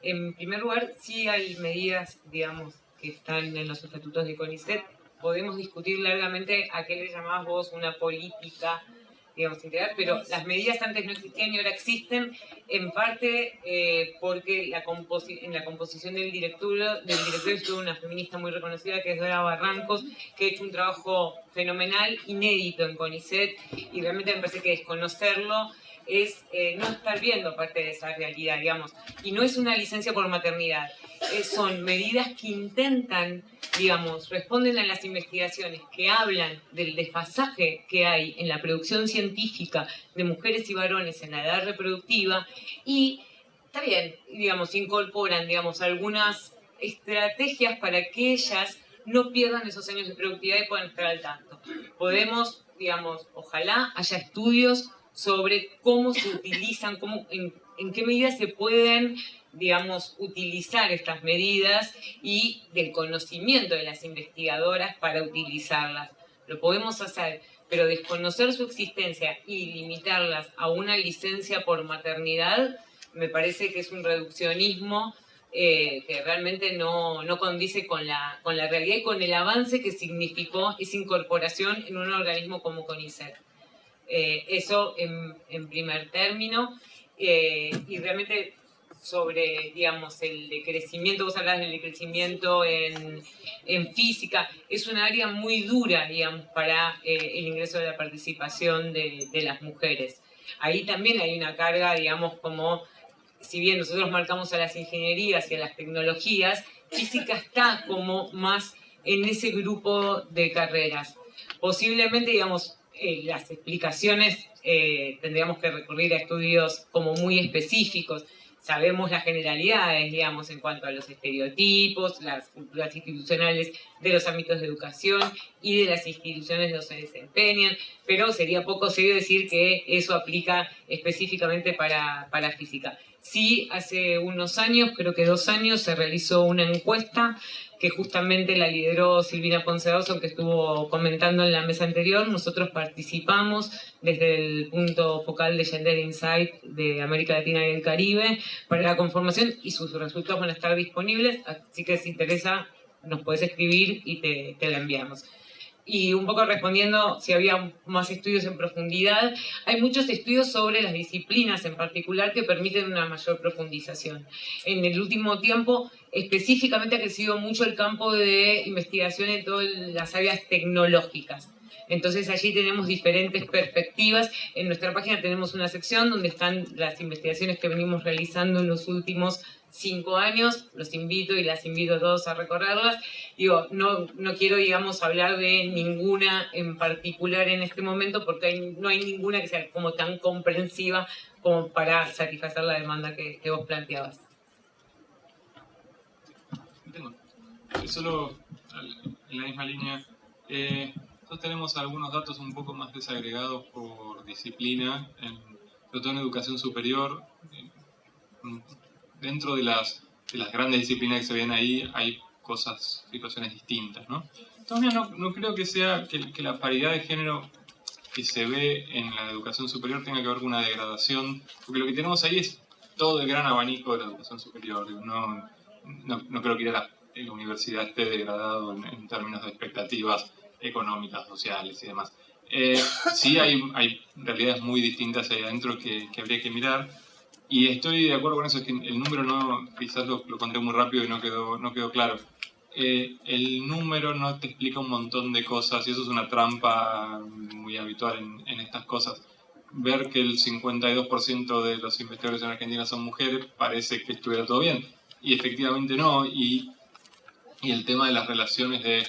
En primer lugar, sí hay medidas, digamos, que están en los estatutos de CONICET. Podemos discutir largamente a qué le llamás vos una política, digamos, integral, pero las medidas antes no existían y ahora existen, en parte porque en la composición del directorio estuvo una feminista muy reconocida que es Dora Barrancos, que ha hecho un trabajo fenomenal, inédito en CONICET, y realmente me parece que desconocerlo es no estar viendo parte de esa realidad, digamos. Y no es una licencia por maternidad, son medidas que intentan, digamos, responden a las investigaciones que hablan del desfasaje que hay en la producción científica de mujeres y varones en la edad reproductiva y, está bien, digamos, incorporan, digamos, algunas estrategias para que ellas no pierdan esos años de productividad y puedan estar al tanto. Podemos, digamos, ojalá haya estudios sobre cómo se utilizan, en qué medida se pueden, digamos, utilizar estas medidas y del conocimiento de las investigadoras para utilizarlas. Lo podemos hacer, pero desconocer su existencia y limitarlas a una licencia por maternidad me parece que es un reduccionismo que realmente no condice con la realidad y con el avance que significó esa incorporación en un organismo como CONICET. Eso en primer término. Y realmente sobre, digamos, el decrecimiento, vos hablás del decrecimiento en física, es un área muy dura, digamos, para el ingreso de la participación de las mujeres. Ahí también hay una carga, digamos, como, si bien nosotros marcamos a las ingenierías y a las tecnologías, física está como más en ese grupo de carreras. Posiblemente, digamos, las explicaciones tendríamos que recurrir a estudios como muy específicos. Sabemos las generalidades, digamos, en cuanto a los estereotipos, las culturas institucionales de los ámbitos de educación y de las instituciones donde se desempeñan, pero sería poco serio decir que eso aplica específicamente para física. Sí, hace unos años, creo que 2 años, se realizó una encuesta que justamente la lideró Silvina Ponce Dawson, que estuvo comentando en la mesa anterior. Nosotros participamos desde el punto focal de Gender Insight de América Latina y el Caribe para la conformación y sus resultados van a estar disponibles, así que si interesa nos puedes escribir y te la enviamos. Y un poco respondiendo si había más estudios en profundidad, hay muchos estudios sobre las disciplinas en particular que permiten una mayor profundización. En el último tiempo, específicamente ha crecido mucho el campo de investigación en todas las áreas tecnológicas. Entonces allí tenemos diferentes perspectivas. En nuestra página tenemos una sección donde están las investigaciones que venimos realizando en los últimos 5 años. Los invito y las invito a todos a recorrerlas. Digo, no quiero, digamos, hablar de ninguna en particular en este momento porque no hay ninguna que sea como tan comprensiva como para satisfacer la demanda que vos planteabas. Solo en la misma línea, nosotros tenemos algunos datos un poco más desagregados por disciplina, sobre todo en educación superior. Dentro de las grandes disciplinas que se ven ahí hay situaciones distintas, ¿no? Todavía no creo que sea que la paridad de género que se ve en la educación superior tenga que ver con una degradación, porque lo que tenemos ahí es todo el gran abanico de la educación superior. No creo que la universidad esté degradado en términos de expectativas económicas, sociales y demás. Sí hay realidades muy distintas ahí adentro que habría que mirar, y estoy de acuerdo con eso, es que el número quizás lo conté muy rápido y no quedó claro. El número no te explica un montón de cosas y eso es una trampa muy habitual en estas cosas. Ver que el 52% de los investigadores en Argentina son mujeres parece que estuviera todo bien, y efectivamente no, y el tema de las relaciones de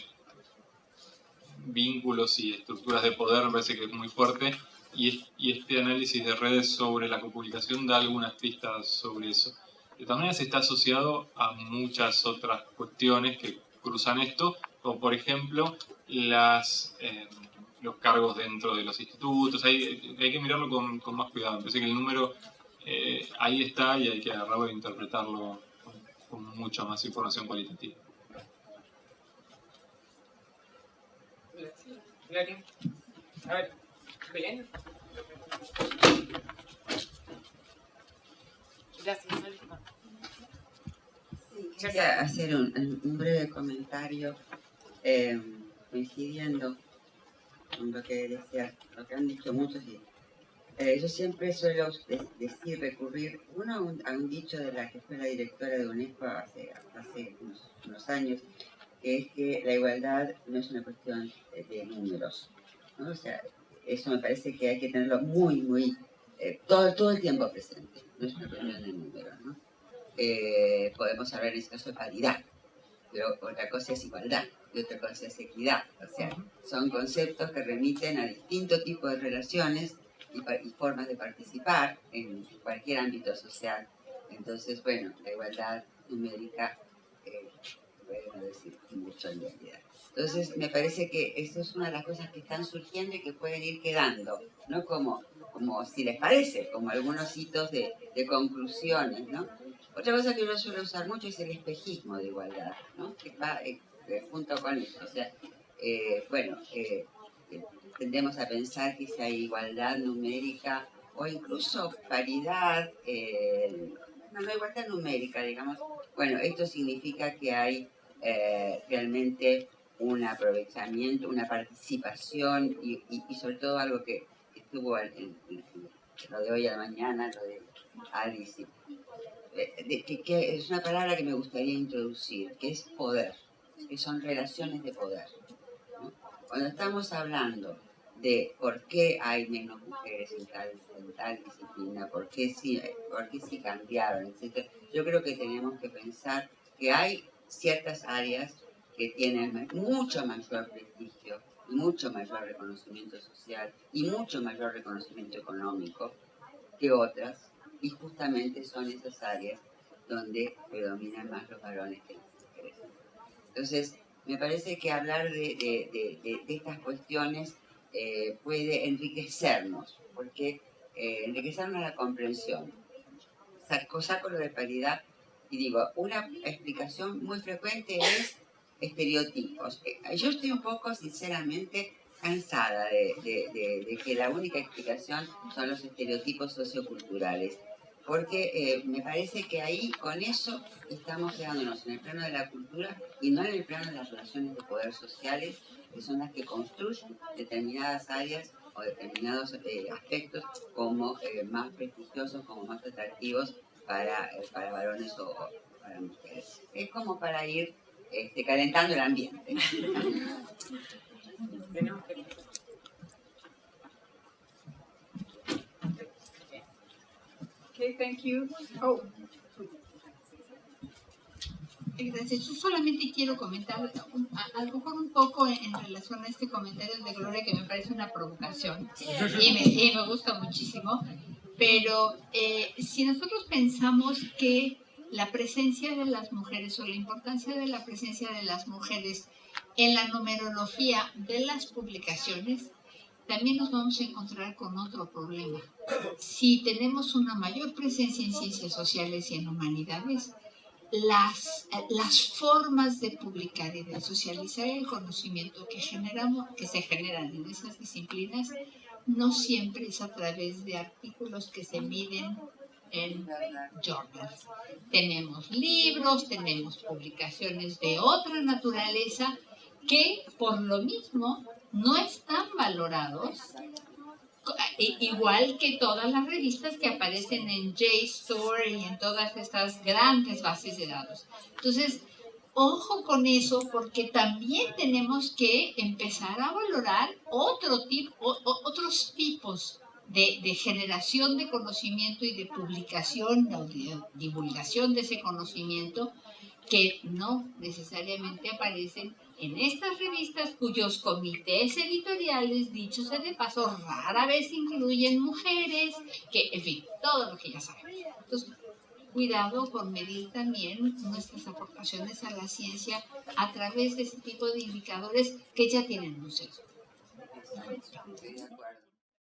vínculos y estructuras de poder me parece que es muy fuerte, y este análisis de redes sobre la copublicación da algunas pistas sobre eso. De todas maneras está asociado a muchas otras cuestiones que cruzan esto, como por ejemplo los cargos dentro de los institutos. Hay que mirarlo con más cuidado. Me parece que el número ahí está y hay que agarrarlo e interpretarlo con mucha más información cualitativa. A ver, Belén. Gracias, Alfa. Quería hacer un breve comentario coincidiendo con lo que han dicho muchos. Yo siempre suelo recurrir a un dicho de la que fue la directora de UNESCO hace unos años, que es que la igualdad no es una cuestión de números, ¿no? O sea, eso me parece que hay que tenerlo muy, muy todo el tiempo presente, no es una cuestión de número, ¿no? Podemos hablar en este caso de paridad, pero otra cosa es igualdad y otra cosa es equidad. O sea, son conceptos que remiten a distintos tipos de relaciones y formas de participar en cualquier ámbito social. Entonces, bueno, la igualdad numérica, podemos decir mucho en realidad. Entonces, me parece que eso es una de las cosas que están surgiendo y que pueden ir quedando, ¿no? Como si les parece, como algunos hitos de conclusiones, ¿no? Otra cosa que uno suele usar mucho es el espejismo de igualdad, ¿no? Que va junto con eso. O sea, tendemos a pensar que si hay igualdad numérica o incluso paridad, no, igualdad numérica, digamos, bueno, esto significa que hay realmente un aprovechamiento, una participación y sobre todo algo que estuvo en lo de hoy a la mañana, lo de Alice, que es una palabra que me gustaría introducir, que es poder, que son relaciones de poder, ¿no? Cuando estamos hablando de por qué hay menos mujeres en tal disciplina, por qué sí cambiaron, etc., yo creo que tenemos que pensar que hay ciertas áreas que tienen mucho mayor prestigio, mucho mayor reconocimiento social y mucho mayor reconocimiento económico que otras, y justamente son esas áreas donde predominan más los varones que las mujeres. Entonces, me parece que hablar de estas cuestiones puede enriquecernos, porque enriquecernos la comprensión. Saco lo de paridad y digo, una explicación muy frecuente es estereotipos. Yo estoy un poco, sinceramente, cansada de que la única explicación son los estereotipos socioculturales, porque me parece que ahí, con eso, estamos quedándonos en el plano de la cultura y no en el plano de las relaciones de poder sociales, que son las que construyen determinadas áreas o determinados aspectos como más prestigiosos, como más atractivos para varones o para mujeres. Es como para ir calentando el ambiente. Okay, thank you. Oh. Gracias. Yo solamente quiero comentar a lo mejor un poco en relación a este comentario de Gloria, que me parece una provocación y me gusta muchísimo, pero si nosotros pensamos que la presencia de las mujeres o la importancia de la presencia de las mujeres en la numerología de las publicaciones, también nos vamos a encontrar con otro problema. Si tenemos una mayor presencia en ciencias sociales y en humanidades, las formas de publicar y de socializar el conocimiento que se generan en esas disciplinas no siempre es a través de artículos que se miden en journals. Tenemos libros, tenemos publicaciones de otra naturaleza que por lo mismo no están valorados, igual que todas las revistas que aparecen en JSTOR y en todas estas grandes bases de datos. Entonces, ojo con eso, porque también tenemos que empezar a valorar otros tipos de generación de conocimiento y de publicación o de divulgación de ese conocimiento que no necesariamente aparecen en estas revistas, cuyos comités editoriales, dicho sea de paso, rara vez incluyen mujeres, que, en fin, todo lo que ya sabemos. Entonces, cuidado con medir también nuestras aportaciones a la ciencia a través de este tipo de indicadores que ya tienen un sesgo. Estoy de acuerdo.